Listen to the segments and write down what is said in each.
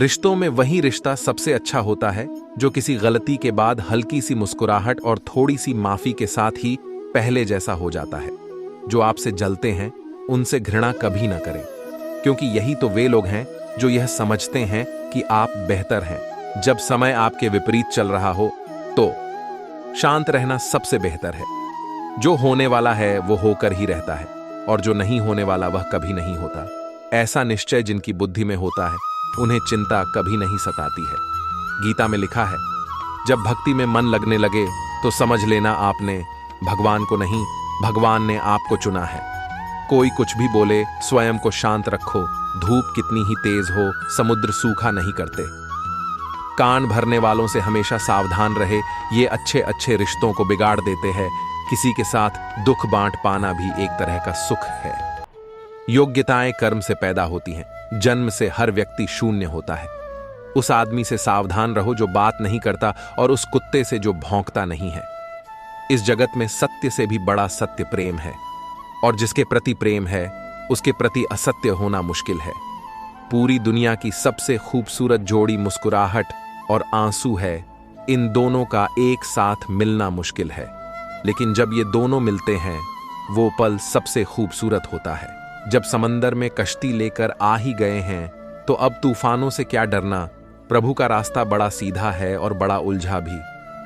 रिश्तों में वही रिश्ता सबसे अच्छा होता है जो किसी गलती के बाद हल्की सी मुस्कुराहट और थोड़ी सी माफी के साथ ही पहले जैसा हो जाता है। जो आपसे जलते हैं उनसे घृणा कभी ना करें, क्योंकि यही तो वे लोग हैं जो यह समझते हैं कि आप बेहतर हैं। जब समय आपके विपरीत चल रहा हो तो शांत रहना सबसे बेहतर है। जो होने वाला है वो होकर ही रहता है, और जो नहीं होने वाला वह कभी नहीं होता। ऐसा निश्चय जिनकी बुद्धि में होता है उन्हें चिंता कभी नहीं सताती है। गीता में लिखा है, जब भक्ति में मन लगने लगे तो समझ लेना आपने भगवान को नहीं, भगवान ने आपको चुना है। कोई कुछ भी बोले, स्वयं को शांत रखो। धूप कितनी ही तेज हो, समुद्र सूखा नहीं करते। कान भरने वालों से हमेशा सावधान रहे, ये अच्छे अच्छे रिश्तों को बिगाड़ देते हैं। किसी के साथ दुख बांट पाना भी एक तरह का सुख है। योग्यताएं कर्म से पैदा होती हैं, जन्म से हर व्यक्ति शून्य होता है। उस आदमी से सावधान रहो जो बात नहीं करता, और उस कुत्ते से जो भौंकता नहीं है। इस जगत में सत्य से भी बड़ा सत्य प्रेम है, और जिसके प्रति प्रेम है उसके प्रति असत्य होना मुश्किल है। पूरी दुनिया की सबसे खूबसूरत जोड़ी मुस्कुराहट और आंसू है। इन दोनों का एक साथ मिलना मुश्किल है, लेकिन जब ये दोनों मिलते हैं वो पल सबसे खूबसूरत होता है। जब समंदर में कश्ती लेकर आ ही गए हैं तो अब तूफानों से क्या डरना। प्रभु का रास्ता बड़ा सीधा है और बड़ा उलझा भी।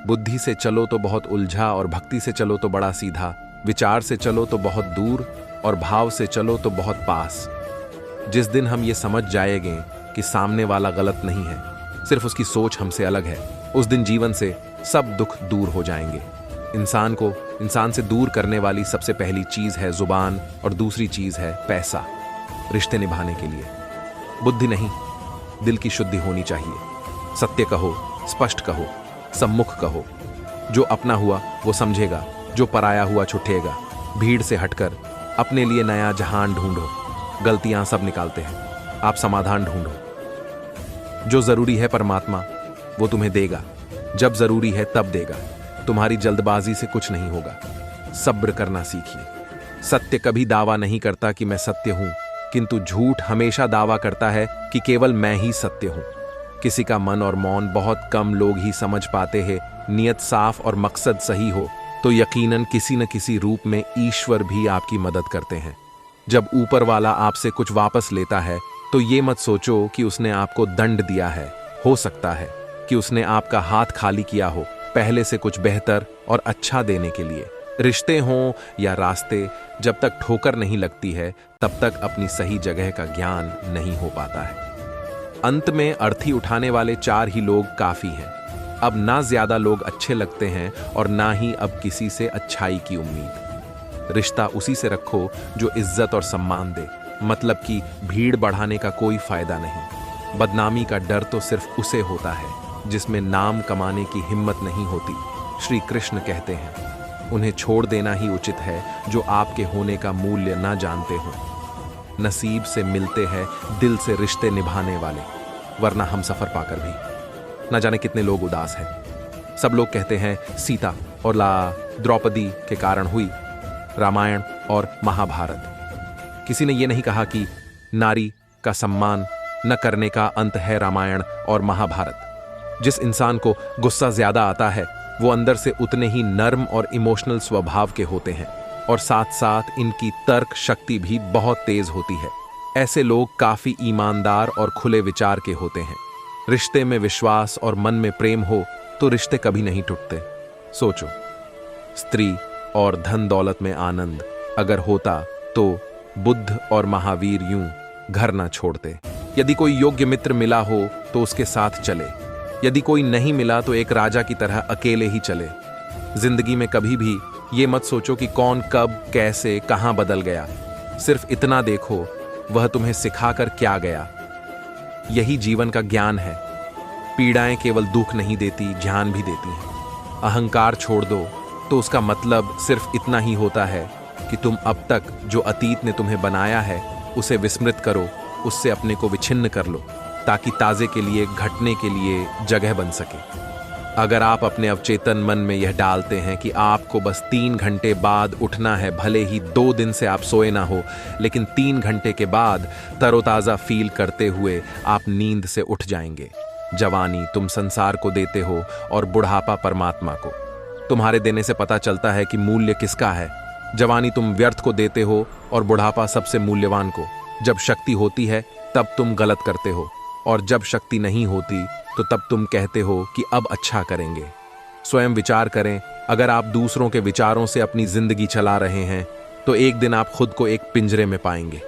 बुद्धि से चलो तो बहुत उलझा, और भक्ति से चलो तो बड़ा सीधा। विचार से चलो तो बहुत दूर, और भाव से चलो तो बहुत पास। जिस दिन हम ये समझ जाएंगे कि सामने वाला गलत नहीं है, सिर्फ उसकी सोच हमसे अलग है, उस दिन जीवन से सब दुख दूर हो जाएंगे। इंसान को इंसान से दूर करने वाली सबसे पहली चीज है जुबान, और दूसरी चीज है पैसा। रिश्ते निभाने के लिए बुद्धि नहीं, दिल की शुद्धि होनी चाहिए। सत्य कहो, स्पष्ट कहो, सम्मुख कहो। जो अपना हुआ वो समझेगा, जो पराया हुआ छुटेगा। भीड़ से हटकर अपने लिए नया जहान ढूंढो। गलतियां सब निकालते हैं, आप समाधान ढूंढो। जो जरूरी है परमात्मा वो तुम्हें देगा, जब जरूरी है तब देगा। तुम्हारी जल्दबाजी से कुछ नहीं होगा। सब्र करना सीखिए। सत्य कभी दावा नहीं करता कि मैं सत्य हूं, किंतु झूठ हमेशा दावा करता है कि केवल मैं ही सत्य हूं। किसी का मन और मौन बहुत कम लोग ही समझ पाते हैं। नियत साफ और मकसद सही हो तो यकीनन किसी न किसी रूप में ईश्वर भी आपकी मदद करते हैं। जब ऊपर वाला आपसे कुछ वापस लेता है तो ये मत सोचो कि उसने आपको दंड दिया है। हो सकता है कि उसने आपका हाथ खाली किया हो, पहले से कुछ बेहतर और अच्छा देने के लिए। रिश्ते हों या रास्ते, जब तक ठोकर नहीं लगती है तब तक अपनी सही जगह का ज्ञान नहीं हो पाता है। अंत में अर्थी उठाने वाले 4 ही लोग काफी हैं। अब ना ज्यादा लोग अच्छे लगते हैं और ना ही अब किसी से अच्छाई की उम्मीद। रिश्ता उसी से रखो जो इज्जत और सम्मान दे, मतलब कि भीड़ बढ़ाने का कोई फायदा नहीं। बदनामी का डर तो सिर्फ उसे होता है जिसमें नाम कमाने की हिम्मत नहीं होती। श्री कृष्ण कहते हैं, उन्हें छोड़ देना ही उचित है जो आपके होने का मूल्य ना जानते हो। नसीब से मिलते हैं दिल से रिश्ते निभाने वाले, वरना हम सफर पाकर भी ना जाने कितने लोग उदास हैं। सब लोग कहते हैं सीता और द्रौपदी के कारण हुई रामायण और महाभारत। किसी ने यह नहीं कहा कि नारी का सम्मान न करने का अंत है रामायण और महाभारत। जिस इंसान को गुस्सा ज्यादा आता है वो अंदर से उतने ही नर्म और इमोशनल स्वभाव के होते हैं, और साथ साथ इनकी तर्क शक्ति भी बहुत तेज होती है। ऐसे लोग काफी ईमानदार और खुले विचार के होते हैं। रिश्ते में विश्वास और मन में प्रेम हो तो रिश्ते कभी नहीं टूटते। सोचो, स्त्री और धन दौलत में आनंद अगर होता तो बुद्ध और महावीर यूं घर ना छोड़ते। यदि कोई योग्य मित्र मिला हो तो उसके साथ चले, यदि कोई नहीं मिला तो एक राजा की तरह अकेले ही चले। जिंदगी में कभी भी ये मत सोचो कि कौन कब कैसे कहां बदल गया। सिर्फ इतना देखो वह तुम्हें सिखाकर क्या गया। यही जीवन का ज्ञान है। पीड़ाएं केवल दुख नहीं देती, ज्ञान भी देती हैं। अहंकार छोड़ दो तो उसका मतलब सिर्फ इतना ही होता है कि तुम अब तक जो अतीत ने तुम्हें बनाया है उसे विस्मृत करो, उससे अपने को विच्छिन्न कर लो, ताकि ताजे के लिए घटने के लिए जगह बन सके। अगर आप अपने अवचेतन मन में यह डालते हैं कि आपको बस 3 घंटे बाद उठना है, भले ही 2 दिन से आप सोए ना हो, लेकिन 3 घंटे के बाद तरोताज़ा फील करते हुए आप नींद से उठ जाएंगे। जवानी तुम संसार को देते हो और बुढ़ापा परमात्मा को। तुम्हारे देने से पता चलता है कि मूल्य किसका है। जवानी तुम व्यर्थ को देते हो और बुढ़ापा सबसे मूल्यवान को। जब शक्ति होती है तब तुम गलत करते हो, और जब शक्ति नहीं होती तो तब तुम कहते हो कि अब अच्छा करेंगे। स्वयं विचार करें, अगर आप दूसरों के विचारों से अपनी जिंदगी चला रहे हैं तो एक दिन आप खुद को एक पिंजरे में पाएंगे।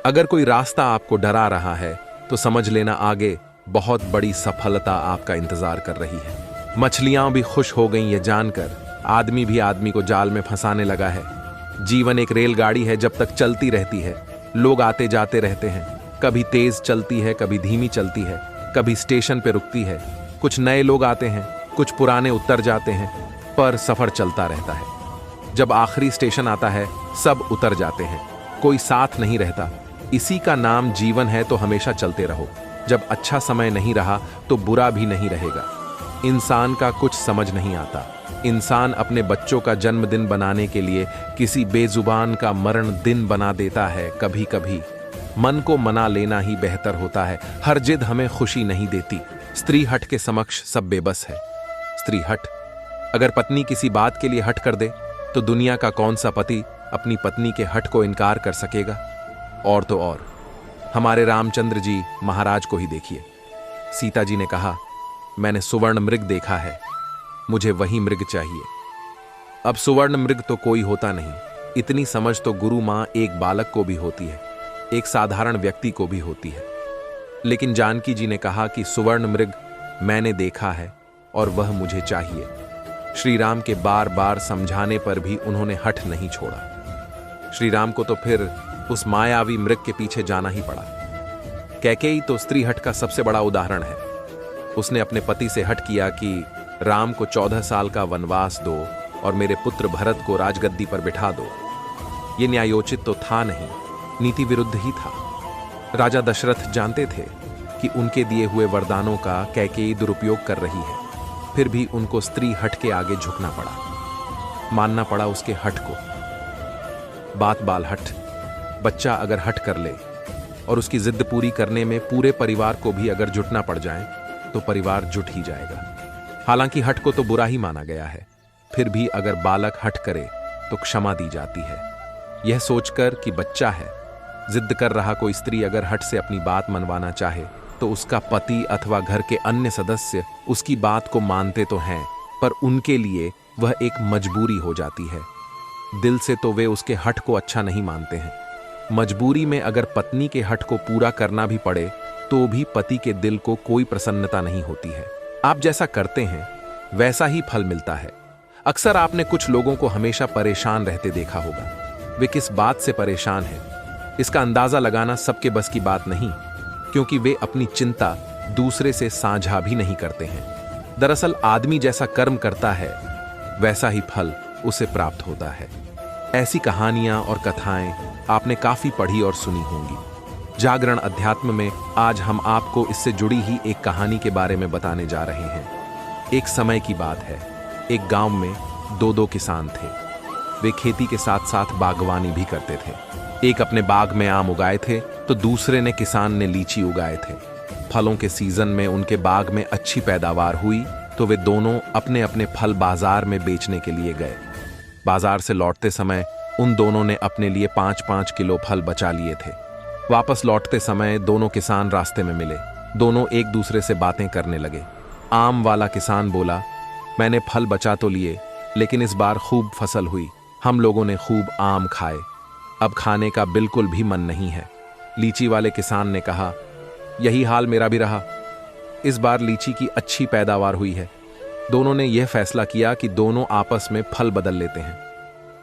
अगर कोई रास्ता आपको डरा रहा है तो समझ लेना आगे बहुत बड़ी सफलता आपका इंतजार कर रही है। मछलियां भी खुश हो गईं ये जानकर, आदमी भी आदमी को जाल में फंसाने लगा है। जीवन एक रेलगाड़ी है, जब तक चलती रहती है लोग आते जाते रहते हैं। कभी तेज चलती है, कभी धीमी चलती है, कभी स्टेशन पे रुकती है। कुछ नए लोग आते हैं, कुछ पुराने उतर जाते हैं, पर सफर चलता रहता है। जब आखिरी स्टेशन आता है सब उतर जाते हैं, कोई साथ नहीं रहता। इसी का नाम जीवन है, तो हमेशा चलते रहो। जब अच्छा समय नहीं रहा तो बुरा भी नहीं रहेगा। इंसान का कुछ समझ नहीं आता। इंसान अपने बच्चों का जन्मदिन बनाने के लिए किसी बेजुबान का मरण दिन बना देता है। कभी कभी मन को मना लेना ही बेहतर होता है। हर जिद हमें खुशी नहीं देती। स्त्री हट के समक्ष सब बेबस है। स्त्री हट, अगर पत्नी किसी बात के लिए हट कर दे तो दुनिया का कौन सा पति अपनी पत्नी के हट को इनकार कर सकेगा। और तो और हमारे रामचंद्र जी महाराज को ही देखिए। सीता जी ने कहा, मैंने सुवर्ण मृग देखा है, मुझे वही मृग चाहिए। अब सुवर्ण मृग तो कोई होता नहीं। इतनी समझ तो गुरु मां एक बालक को भी होती है, एक साधारण व्यक्ति को भी होती है। लेकिन जानकी जी ने कहा कि सुवर्ण मृग मैंने देखा है और वह मुझे चाहिए। श्री राम के बार बार समझाने पर भी उन्होंने हठ नहीं छोड़ा। श्री राम को तो फिर उस मायावी मृग के पीछे जाना ही पड़ा। कैकेयी तो स्त्री हट का सबसे बड़ा उदाहरण है। उसने अपने पति से हठ किया कि राम को 14 साल का वनवास दो और मेरे पुत्र भरत को राजगद्दी पर बिठा दो। ये न्यायोचित तो था नहीं, नीति विरुद्ध ही था। राजा दशरथ जानते थे कि उनके दिए हुए वरदानों का कैकेयी दुरुपयोग कर रही है, फिर भी उनको स्त्री हट के आगे झुकना पड़ा, मानना पड़ा उसके हट को। बात बाल हट। बच्चा अगर हट कर ले और उसकी जिद पूरी करने में पूरे परिवार को भी अगर जुटना पड़ जाए तो परिवार जुट ही जाएगा। हालांकि हट को तो बुरा ही माना गया है, फिर भी अगर बालक हट करे तो क्षमा दी जाती है। यह सोचकर कि बच्चा है, जिद कर रहा कोई स्त्री अगर हट से अपनी बात मनवाना चाहे तो उसका पति अथवा घर के अन्य सदस्य उसकी बात को मानते तो हैं, पर उनके लिए वह एक मजबूरी हो जाती है। दिल से तो वे उसके हट को अच्छा नहीं मानते हैं। मजबूरी में अगर पत्नी के हट को पूरा करना भी पड़े तो भी पति के दिल को कोई प्रसन्नता नहीं होती है। आप जैसा करते हैं वैसा ही फल मिलता है। अक्सर आपने कुछ लोगों को हमेशा परेशान रहते देखा होगा। वे किस बात से परेशान हैं, इसका अंदाजा लगाना सबके बस की बात नहीं, क्योंकि वे अपनी चिंता दूसरे से साझा भी नहीं करते हैं। दरअसल आदमी जैसा कर्म करता है वैसा ही फल उसे प्राप्त होता है। ऐसी कहानियां और कथाएं आपने काफी पढ़ी और सुनी होंगी। जागरण अध्यात्म में आज हम आपको इससे जुड़ी ही एक कहानी के बारे में बताने जा रहे हैं। एक समय की बात है, एक गांव में दो किसान थे। वे खेती के साथ साथ बागवानी भी करते थे। एक अपने बाग में आम उगाए थे तो दूसरे ने किसान ने लीची उगाए थे। फलों के सीजन में उनके बाग में अच्छी पैदावार हुई तो वे दोनों अपने अपने फल बाजार में बेचने के लिए गए। बाजार से लौटते समय उन दोनों ने अपने लिए 5-5 किलो फल बचा लिए थे। वापस लौटते समय दोनों किसान रास्ते में मिले। दोनों एक दूसरे से बातें करने लगे। आम वाला किसान बोला, मैंने फल बचा तो लिए, लेकिन इस बार खूब फसल हुई, हम लोगों ने खूब आम खाए, अब खाने का बिल्कुल भी मन नहीं है। लीची वाले किसान ने कहा, यही हाल मेरा भी रहा, इस बार लीची की अच्छी पैदावार हुई है। दोनों ने यह फैसला किया कि दोनों आपस में फल बदल लेते हैं।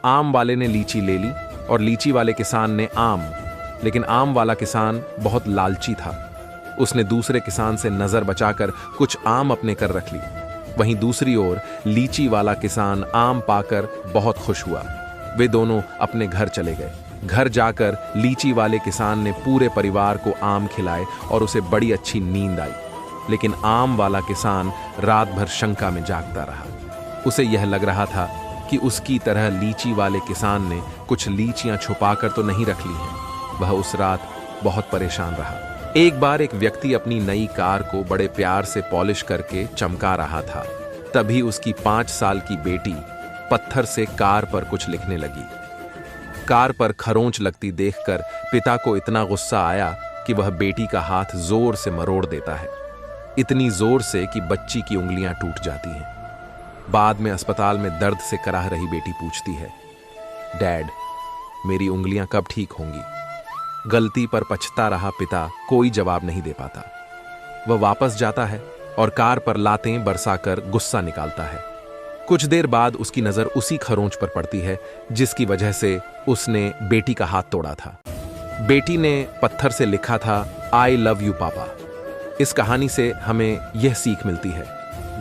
आम वाले ने लीची ले ली और लीची वाले किसान ने आम, लेकिन आम वाला किसान बहुत लालची था। उसने दूसरे किसान से नजर बचाकर कुछ आम अपने कर रख ली। वहीं दूसरी ओर लीची वाला किसान आम पाकर बहुत खुश हुआ। वे दोनों अपने घर चले गए। घर जाकर लीची वाले किसान ने पूरे परिवार को आम खिलाए और उसे बड़ी अच्छी नींद आई। लेकिन आम वाला किसान रात भर शंका में जागता रहा। उसे यह लग रहा था कि उसकी तरह लीची वाले किसान ने कुछ लीचियां छुपाकर तो नहीं रख ली हैं। वह उस रात बहुत परेशान रहा। एक बार एक व्यक्ति अपनी नई कार को बड़े प्यार से पॉलिश करके चमका रहा था। तभी उसकी 5 साल की बेटी पत्थर से कार पर कुछ लिखने लगी। कार पर खरोंच लगती देखकर पिता को इतना गुस्सा आया कि वह बेटी का हाथ जोर से मरोड़ देता है, इतनी जोर से कि बच्ची की उंगलियां टूट जाती हैं। बाद में अस्पताल में दर्द से कराह रही बेटी पूछती है, डैड, मेरी उंगलियां कब ठीक होंगी? गलती पर पछता रहा पिता कोई जवाब नहीं दे पाता। वह वापस जाता है और कार पर लातें बरसाकर गुस्सा निकालता है। कुछ देर बाद उसकी नजर उसी खरोंच पर पड़ती है जिसकी वजह से उसने बेटी का हाथ तोड़ा था। बेटी ने पत्थर से लिखा था, आई लव यू पापा। इस कहानी से हमें यह सीख मिलती है,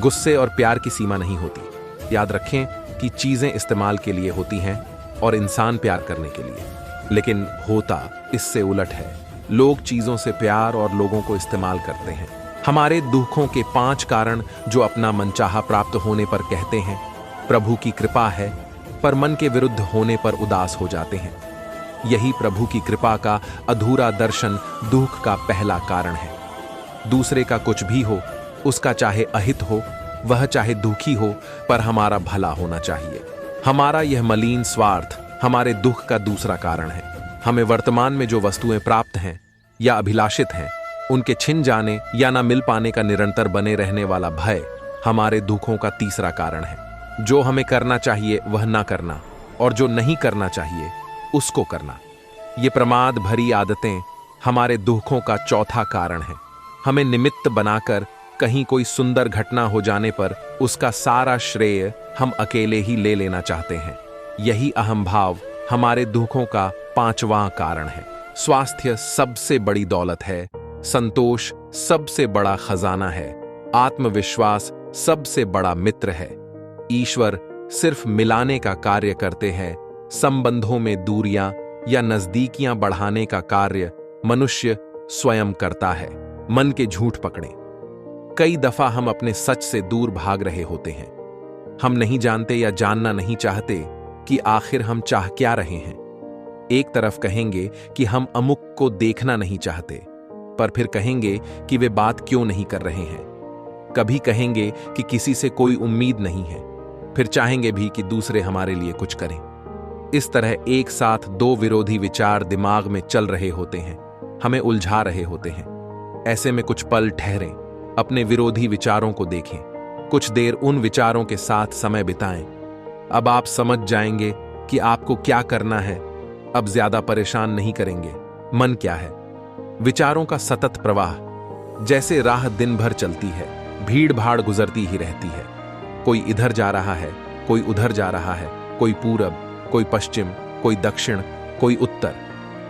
गुस्से और प्यार की सीमा नहीं होती। याद रखें कि चीजें इस्तेमाल के लिए होती हैं और इंसान प्यार करने के लिए, लेकिन होता इससे उलट है। लोग चीजों से प्यार और लोगों को इस्तेमाल करते हैं। हमारे दुखों के 5 कारण जो अपना मनचाहा प्राप्त होने पर कहते हैं प्रभु की कृपा है, पर मन के विरुद्ध होने पर उदास हो जाते हैं। यही प्रभु की कृपा का अधूरा दर्शन दुख का पहला कारण है। दूसरे का कुछ भी हो, उसका चाहे अहित हो, वह चाहे दुखी हो, पर हमारा भला होना चाहिए। हमारा यह मलिन स्वार्थ हमारे दुख का दूसरा कारण है। हमें वर्तमान में जो वस्तुएं प्राप्त हैं या अभिलाषित हैं, उनके छिन जाने या ना मिल पाने का निरंतर बने रहने वाला भय हमारे दुखों का तीसरा कारण है। जो हमें करना चाहिए वह ना करना, और जो नहीं करना चाहिए उसको करना, ये प्रमाद भरी आदतें हमारे दुखों का चौथा कारण है। हमें निमित्त बनाकर कहीं कोई सुंदर घटना हो जाने पर उसका सारा श्रेय हम अकेले ही ले लेना चाहते हैं। यही अहम भाव हमारे दुखों का 5वां कारण है। स्वास्थ्य सबसे बड़ी दौलत है, संतोष सबसे बड़ा खजाना है, आत्मविश्वास सबसे बड़ा मित्र है। ईश्वर सिर्फ मिलाने का कार्य करते हैं, संबंधों में दूरियां या नजदीकियां बढ़ाने का कार्य मनुष्य स्वयं करता है। मन के झूठ पकड़ें। कई दफा हम अपने सच से दूर भाग रहे होते हैं। हम नहीं जानते या जानना नहीं चाहते कि आखिर हम चाह क्या रहे हैं। एक तरफ कहेंगे कि हम अमुक को देखना नहीं चाहते, पर फिर कहेंगे कि वे बात क्यों नहीं कर रहे हैं। कभी कहेंगे कि किसी से कोई उम्मीद नहीं है, फिर चाहेंगे भी कि दूसरे हमारे लिए कुछ करें। इस तरह एक साथ 2 विरोधी विचार दिमाग में चल रहे होते हैं, हमें उलझा रहे होते हैं। ऐसे में कुछ पल ठहरें, अपने विरोधी विचारों को देखें, कुछ देर उन विचारों के साथ समय बिताएं। अब आप समझ जाएंगे कि आपको क्या करना है। अब ज्यादा परेशान नहीं करेंगे। मन क्या है? विचारों का सतत प्रवाह। जैसे राह दिन भर चलती है, भीड़ भाड़ गुजरती ही रहती है। कोई इधर जा रहा है, कोई उधर जा रहा है, कोई पूरब, कोई पश्चिम, कोई दक्षिण, कोई उत्तर।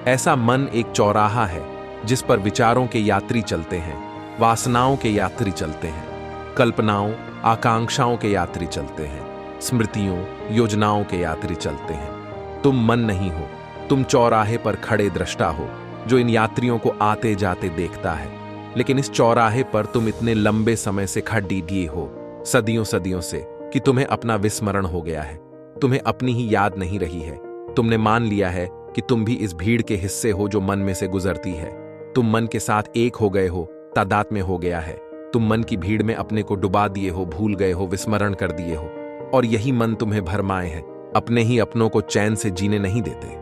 ऐसा मन एक चौराहा है जिस पर विचारों के यात्री चलते हैं, वासनाओं के यात्री चलते हैं, कल्पनाओं आकांक्षाओं के यात्री चलते हैं, स्मृतियों योजनाओं के यात्री चलते हैं। तुम मन नहीं हो, तुम चौराहे पर खड़े दृष्टा हो जो इन यात्रियों को आते जाते देखता है। लेकिन इस चौराहे पर तुम इतने लंबे समय से खड़ी दिए हो, सदियों सदियों से, कि तुम्हें अपना विस्मरण हो गया है। तुम्हें अपनी ही याद नहीं रही है। तुमने मान लिया है कि तुम भी इस भीड़ के हिस्से हो जो मन में से गुजरती है। तुम मन के साथ एक हो गए हो, तादाद में हो गया है। तुम मन की भीड़ में अपने को डुबा दिए हो, भूल गए हो, विस्मरण कर दिए हो। और यही मन तुम्हें भरमाए है, अपने ही अपनों को चैन से जीने नहीं देते।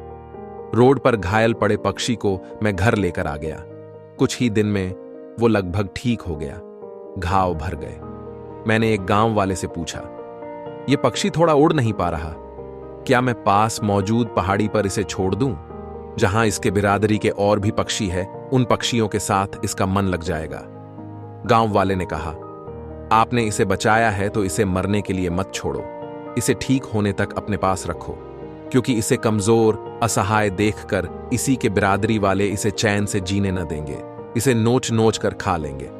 रोड पर घायल पड़े पक्षी को मैं घर लेकर आ गया। कुछ ही दिन में वो लगभग ठीक हो गया, घाव भर गए। मैंने एक गांव वाले से पूछा, ये पक्षी थोड़ा उड़ नहीं पा रहा, क्या मैं पास मौजूद पहाड़ी पर इसे छोड़ दूं? जहां इसके बिरादरी के और भी पक्षी है, उन पक्षियों के साथ इसका मन लग जाएगा। गांव वाले ने कहा, आपने इसे बचाया है तो इसे मरने के लिए मत छोड़ो। इसे ठीक होने तक अपने पास रखो, क्योंकि इसे कमजोर असहाय देखकर इसी के बिरादरी वाले इसे चैन से जीने न देंगे, इसे नोच नोच कर खा लेंगे।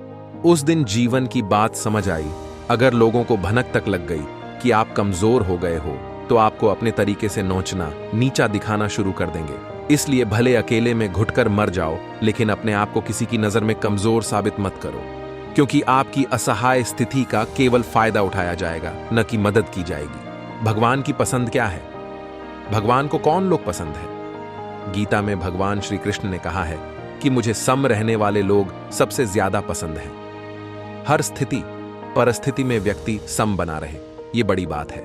उस दिन जीवन की बात समझ आई। अगर लोगों को भनक तक लग गई कि आप कमजोर हो गए हो, तो आपको अपने तरीके से नोचना, नीचा दिखाना शुरू कर देंगे। इसलिए भले अकेले में घुटकर मर जाओ, लेकिन अपने आप को किसी की नजर में कमजोर साबित मत करो। क्योंकि आपकी असहाय स्थिति का केवल फायदा उठाया जाएगा, न कि मदद की जाएगी। भगवान की पसंद क्या है? भगवान को कौन लोग पसंद है? गीता में भगवान श्री कृष्ण ने कहा है कि मुझे सम रहने वाले लोग सबसे ज्यादा पसंद हैं। हर स्थिति परिस्थिति में व्यक्ति सम बना रहे, ये बड़ी बात है।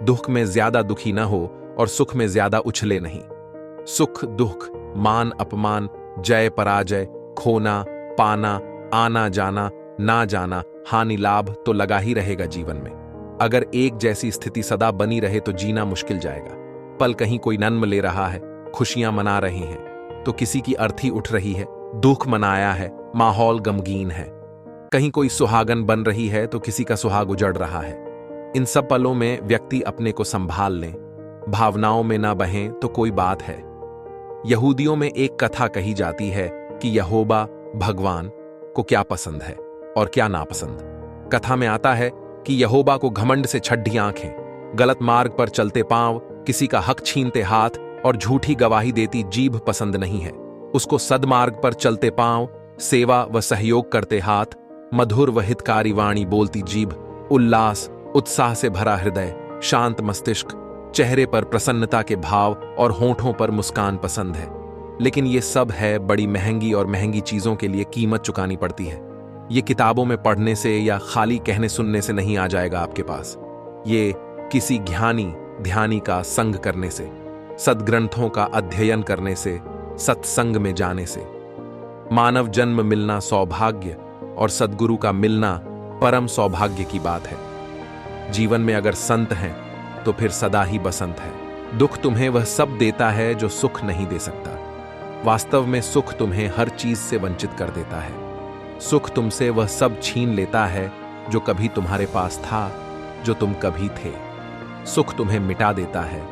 दुख में ज्यादा दुखी न हो और सुख में ज्यादा उछले नहीं। सुख दुख, मान अपमान, जय पराजय, खोना पाना, आना जाना, ना जाना, हानि लाभ तो लगा ही रहेगा जीवन में। अगर एक जैसी स्थिति सदा बनी रहे तो जीना मुश्किल जाएगा। पल कहीं कोई जन्म ले रहा है, खुशियां मना रहे हैं तो किसी की अर्थी उठ रही है, दुख मनाया है, माहौल गमगीन है। कहीं कोई सुहागन बन रही है तो किसी का सुहाग उजड़ रहा है। इन सब पलों में व्यक्ति अपने को संभाल लें, भावनाओं में ना बहें तो कोई बात है। यहूदियों में एक कथा कही जाती है कि यहोवा भगवान को क्या पसंद है और क्या नापसंद। कथा में आता है कि यहोवा को घमंड से छड्डी आंखें, गलत मार्ग पर चलते पांव, किसी का हक छीनते हाथ और झूठी गवाही देती जीभ पसंद नहीं है। उसको सदमार्ग पर चलते पांव, सेवा व सहयोग करते हाथ, मधुर व हितकारी वाणी बोलती जीभ, उल्लास उत्साह से भरा हृदय, शांत मस्तिष्क, चेहरे पर प्रसन्नता के भाव और होंठों पर मुस्कान पसंद है। लेकिन ये सब है बड़ी महंगी और महंगी चीजों के लिए कीमत चुकानी पड़ती है। ये किताबों में पढ़ने से या खाली कहने सुनने से नहीं आ जाएगा आपके पास। ये किसी ज्ञानी ध्यानी का संग करने से, सद्ग्रंथों का अध्ययन करने से, सत्संग में जाने से। मानव जन्म मिलना सौभाग्य और सद्गुरु का मिलना परम सौभाग्य की बात है। जीवन में अगर संत हैं तो फिर सदा ही बसंत है। दुख तुम्हें वह सब देता है जो सुख नहीं दे सकता। वास्तव में सुख तुम्हें हर चीज से वंचित कर देता है। सुख तुमसे वह सब छीन लेता है जो कभी तुम्हारे पास था, जो तुम कभी थे। सुख तुम्हें मिटा देता है,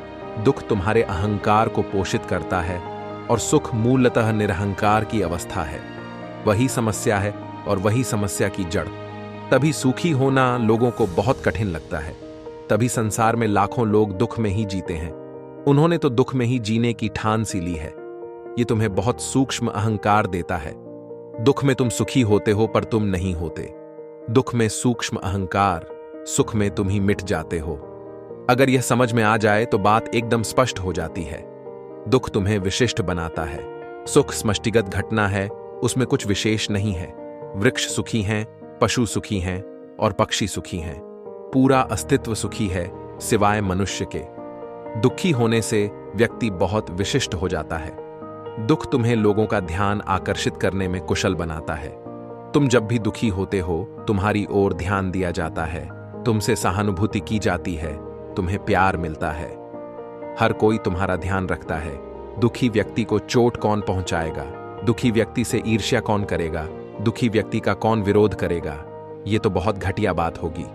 दुख तुम्हारे अहंकार को पोषित करता है और सुख मूलतः निरहंकार की अवस्था है। वही समस्या है और वही समस्या की जड़। तभी सुखी होना लोगों को बहुत कठिन लगता है। तभी संसार में लाखों लोग दुख में ही जीते हैं। उन्होंने तो दुख में ही जीने की ठान सी ली है। ये तुम्हें बहुत सूक्ष्म अहंकार देता है। दुख में तुम सुखी होते हो पर तुम नहीं होते। दुख में सूक्ष्म अहंकार, सुख में तुम ही मिट जाते हो। अगर यह समझ में आ जाए तो बात एकदम स्पष्ट हो जाती है। दुख तुम्हें विशिष्ट बनाता है। सुख समष्टिगत घटना है, उसमें कुछ विशेष नहीं है। वृक्ष सुखी हैं, पशु सुखी हैं और पक्षी सुखी हैं। पूरा अस्तित्व सुखी है सिवाय मनुष्य के। दुखी होने से व्यक्ति बहुत विशिष्ट हो जाता है। दुख तुम्हें लोगों का ध्यान आकर्षित करने में कुशल बनाता है। तुम जब भी दुखी होते हो, तुम्हारी ओर ध्यान दिया जाता है, तुमसे सहानुभूति की जाती है, तुम्हें प्यार मिलता है। हर कोई तुम्हारा ध्यान रखता है। दुखी व्यक्ति को चोट कौन पहुंचाएगा? दुखी व्यक्ति से ईर्ष्या कौन करेगा? दुखी व्यक्ति का कौन विरोध करेगा? ये तो बहुत घटिया बात होगी।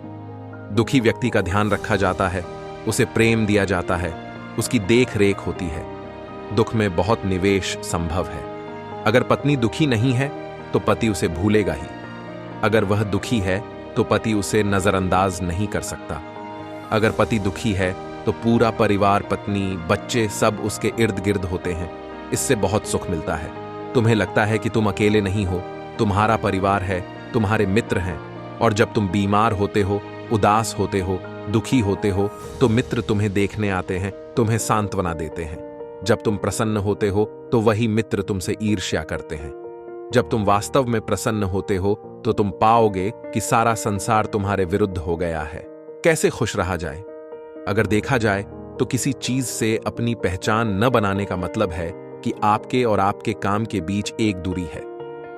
दुखी व्यक्ति का ध्यान रखा जाता है, उसे प्रेम दिया जाता है, उसकी देख रेख होती है। दुख में बहुत निवेश संभव है। अगर पत्नी दुखी नहीं है तो पति उसे भूलेगा ही। अगर वह दुखी है तो पति उसे नजरअंदाज नहीं कर सकता। अगर पति दुखी है तो पूरा परिवार, पत्नी, बच्चे सब उसके इर्द गिर्द होते हैं। इससे बहुत सुख मिलता है। तुम्हें लगता है कि तुम अकेले नहीं हो, तुम्हारा परिवार है, तुम्हारे मित्र हैं। और जब तुम बीमार होते हो, उदास होते हो, दुखी होते हो तो मित्र तुम्हें देखने आते हैं, तुम्हें सांत्वना देते हैं। जब तुम प्रसन्न होते हो तो वही मित्र तुमसे ईर्ष्या करते हैं। जब तुम वास्तव में प्रसन्न होते हो तो तुम पाओगे कि सारा संसार तुम्हारे विरुद्ध हो गया है। कैसे खुश रहा जाए? अगर देखा जाए तो किसी चीज से अपनी पहचान न बनाने का मतलब है कि आपके और आपके काम के बीच एक दूरी है।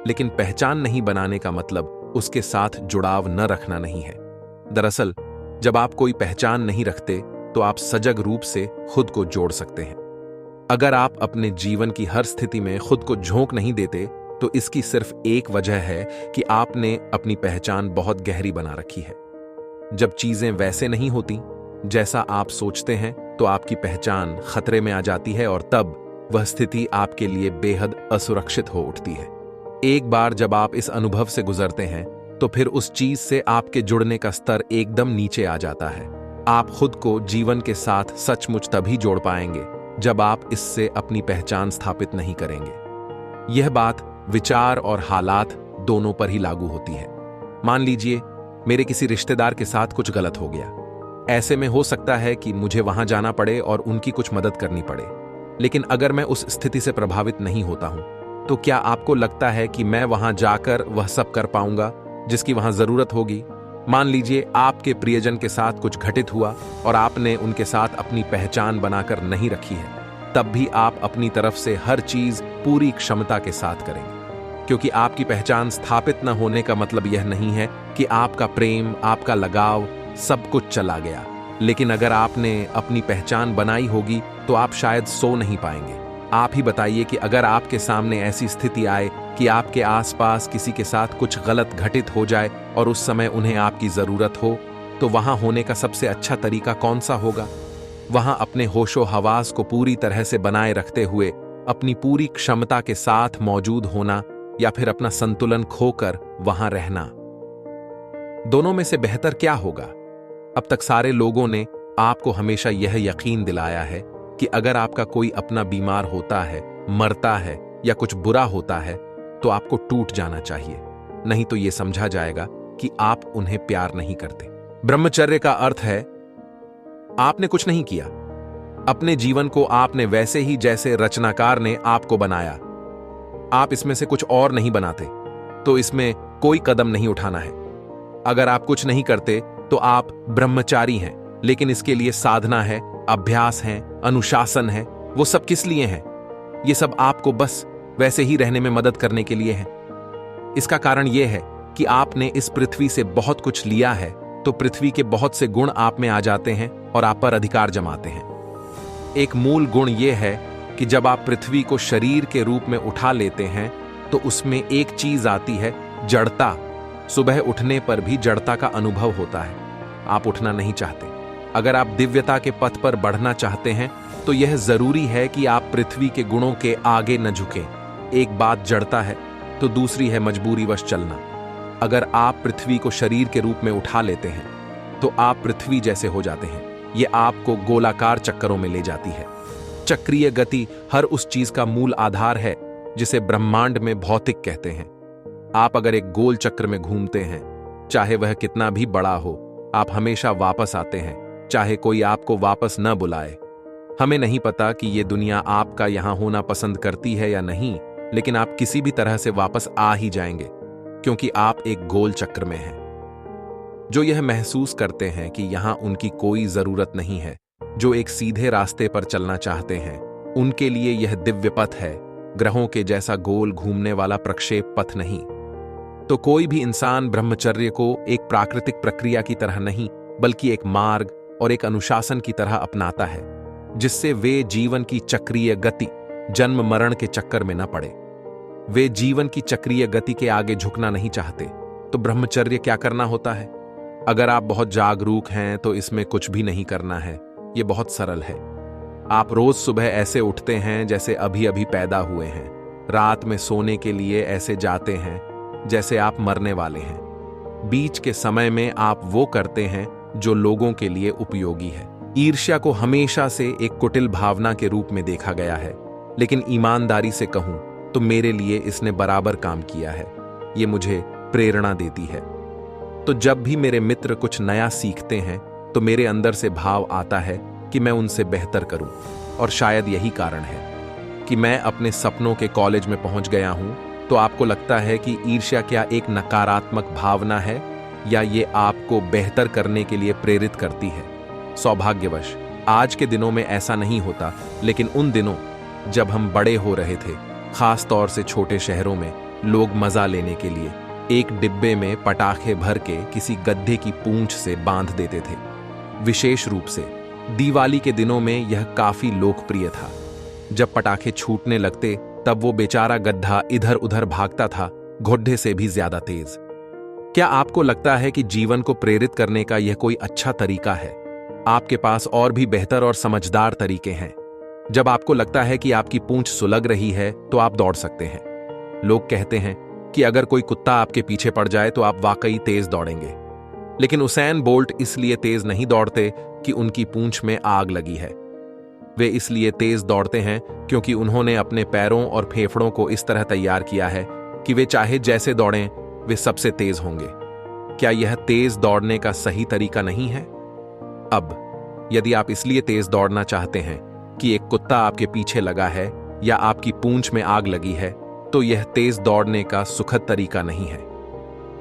लेकिन पहचान नहीं बनाने का मतलब उसके साथ जुड़ाव न रखना नहीं है। दरअसल जब आप कोई पहचान नहीं रखते तो आप सजग रूप से खुद को जोड़ सकते हैं। अगर आप अपने जीवन की हर स्थिति में खुद को झोंक नहीं देते तो इसकी सिर्फ एक वजह है कि आपने अपनी पहचान बहुत गहरी बना रखी है। जब चीजें वैसे नहीं होती जैसा आप सोचते हैं तो आपकी पहचान खतरे में आ जाती है और तब वह स्थिति आपके लिए बेहद असुरक्षित हो उठती है। एक बार जब आप इस अनुभव से गुजरते हैं तो फिर उस चीज से आपके जुड़ने का स्तर एकदम नीचे आ जाता है। आप खुद को जीवन के साथ सचमुच तभी जोड़ पाएंगे जब आप इससे अपनी पहचान स्थापित नहीं करेंगे। यह बात विचार और हालात दोनों पर ही लागू होती है। मान लीजिए मेरे किसी रिश्तेदार के साथ कुछ गलत हो गया। ऐसे में हो सकता है कि मुझे वहां जाना पड़े और उनकी कुछ मदद करनी पड़े। लेकिन अगर मैं उस स्थिति से प्रभावित नहीं होता हूं, तो क्या आपको लगता है कि मैं वहां जाकर वह सब कर पाऊंगा जिसकी वहां जरूरत होगी? मान लीजिए आपके प्रियजन के साथ कुछ घटित हुआ और आपने उनके साथ अपनी पहचान बनाकर नहीं रखी है, तब भी आप अपनी तरफ से हर चीज पूरी क्षमता के साथ करेंगे, क्योंकि आपकी पहचान स्थापित न होने का मतलब यह नहीं है कि आपका प्रेम, आपका लगाव सब कुछ चला गया। लेकिन अगर आपने अपनी पहचान बनाई होगी तो आप शायद सो नहीं पाएंगे। आप ही बताइए कि अगर आपके सामने ऐसी स्थिति आए कि आपके आसपास किसी के साथ कुछ गलत घटित हो जाए और उस समय उन्हें आपकी जरूरत हो, तो वहां होने का सबसे अच्छा तरीका कौन सा होगा? वहां अपने होशो हवास को पूरी तरह से बनाए रखते हुए अपनी पूरी क्षमता के साथ मौजूद होना, या फिर अपना संतुलन खोकर वहां रहना? दोनों में से बेहतर क्या होगा? अब तक सारे लोगों ने आपको हमेशा यह यकीन दिलाया है कि अगर आपका कोई अपना बीमार होता है, मरता है या कुछ बुरा होता है तो आपको टूट जाना चाहिए, नहीं तो यह समझा जाएगा कि आप उन्हें प्यार नहीं करते। ब्रह्मचर्य का अर्थ है आपने कुछ नहीं किया, अपने जीवन को आपने वैसे ही जैसे रचनाकार ने आपको बनाया। आप इसमें से कुछ और नहीं बनाते, तो इसमें कोई कदम नहीं उठाना है। अगर आप कुछ नहीं करते तो आप ब्रह्मचारी हैं, लेकिन इसके लिए साधना है, अभ्यास है, अनुशासन है। वो सब किस लिए हैं? ये सब आपको बस वैसे ही रहने में मदद करने के लिए है। इसका कारण यह है कि आपने इस पृथ्वी से बहुत कुछ लिया है, तो पृथ्वी के बहुत से गुण आप में आ जाते हैं और आप पर अधिकार जमाते हैं। एक मूल गुण यह है कि जब आप पृथ्वी को शरीर के रूप में उठा लेते हैं तो उसमें एक चीज आती है, जड़ता। सुबह उठने पर भी जड़ता का अनुभव होता है। आप उठना नहीं चाहते। अगर आप दिव्यता के पथ पर बढ़ना चाहते हैं तो यह जरूरी है कि आप पृथ्वी के गुणों के आगे न झुकें। एक बात जड़ता है तो दूसरी है मजबूरीवश चलना। अगर आप पृथ्वी को शरीर के रूप में उठा लेते हैं तो आप पृथ्वी जैसे हो जाते हैं। यह आपको गोलाकार चक्करों में ले जाती है। चक्रीय गति हर उस चीज का मूल आधार है जिसे ब्रह्मांड में भौतिक कहते हैं। आप अगर एक गोल चक्र में घूमते हैं, चाहे वह कितना भी बड़ा हो, आप हमेशा वापस आते हैं, चाहे कोई आपको वापस न बुलाए। हमें नहीं पता कि यह दुनिया आपका यहां होना पसंद करती है या नहीं, लेकिन आप किसी भी तरह से वापस आ ही जाएंगे, क्योंकि आप एक गोल चक्र में हैं। जो यह महसूस करते हैं कि यहां उनकी कोई जरूरत नहीं है, जो एक सीधे रास्ते पर चलना चाहते हैं, उनके लिए यह दिव्य पथ है, ग्रहों के जैसा गोल घूमने वाला प्रक्षेप पथ नहीं। तो कोई भी इंसान ब्रह्मचर्य को एक प्राकृतिक प्रक्रिया की तरह नहीं, बल्कि एक मार्ग और एक अनुशासन की तरह अपनाता है, जिससे वे जीवन की चक्रीय गति, जन्म मरण के चक्कर में न पड़े। वे जीवन की चक्रीय गति के आगे झुकना नहीं चाहते। तो ब्रह्मचर्य क्या करना होता है? अगर आप बहुत जागरूक हैं तो इसमें कुछ भी नहीं करना है। यह बहुत सरल है। आप रोज सुबह ऐसे उठते हैं जैसे अभी अभी पैदा हुए हैं। रात में सोने के लिए ऐसे जाते हैं जैसे आप मरने वाले हैं। बीच के समय में आप वो करते हैं जो लोगों के लिए उपयोगी है। ईर्ष्या को हमेशा से एक कुटिल भावना के रूप में देखा गया है, लेकिन ईमानदारी से कहूं तो मेरे लिए इसने बराबर काम किया है। ये मुझे प्रेरणा देती है। तो जब भी मेरे मित्र कुछ नया सीखते हैं तो मेरे अंदर से भाव आता है कि मैं उनसे बेहतर करूं। और शायद यही कारण है कि मैं अपने सपनों के कॉलेज में पहुंच गया हूं। तो आपको लगता है कि ईर्ष्या क्या एक नकारात्मक भावना है, या ये आपको बेहतर करने के लिए प्रेरित करती है? सौभाग्यवश आज के दिनों में ऐसा नहीं होता, लेकिन उन दिनों जब हम बड़े हो रहे थे, खास तौर से छोटे शहरों में, लोग मजा लेने के लिए एक डिब्बे में पटाखे भर के किसी गड्ढे की पूंछ से बांध देते थे। विशेष रूप से दिवाली के दिनों में यह काफी लोकप्रिय था। जब पटाखे छूटने लगते तब वो बेचारा गड्ढा इधर उधर भागता था, घोड़े से भी ज्यादा तेज। क्या आपको लगता है कि जीवन को प्रेरित करने का यह कोई अच्छा तरीका है? आपके पास और भी बेहतर और समझदार तरीके हैं। जब आपको लगता है कि आपकी पूंछ सुलग रही है तो आप दौड़ सकते हैं। लोग कहते हैं कि अगर कोई कुत्ता आपके पीछे पड़ जाए तो आप वाकई तेज दौड़ेंगे, लेकिन उसैन बोल्ट इसलिए तेज नहीं दौड़ते कि उनकी पूंछ में आग लगी है। वे इसलिए तेज दौड़ते हैं क्योंकि उन्होंने अपने पैरों और फेफड़ों को इस तरह तैयार किया है कि वे चाहे जैसे दौड़ें वे सबसे तेज होंगे। क्या यह तेज दौड़ने का सही तरीका नहीं है? अब यदि आप इसलिए तेज दौड़ना चाहते हैं कि एक कुत्ता आपके पीछे लगा है या आपकी पूंछ में आग लगी है, तो यह तेज दौड़ने का सुखद तरीका नहीं है।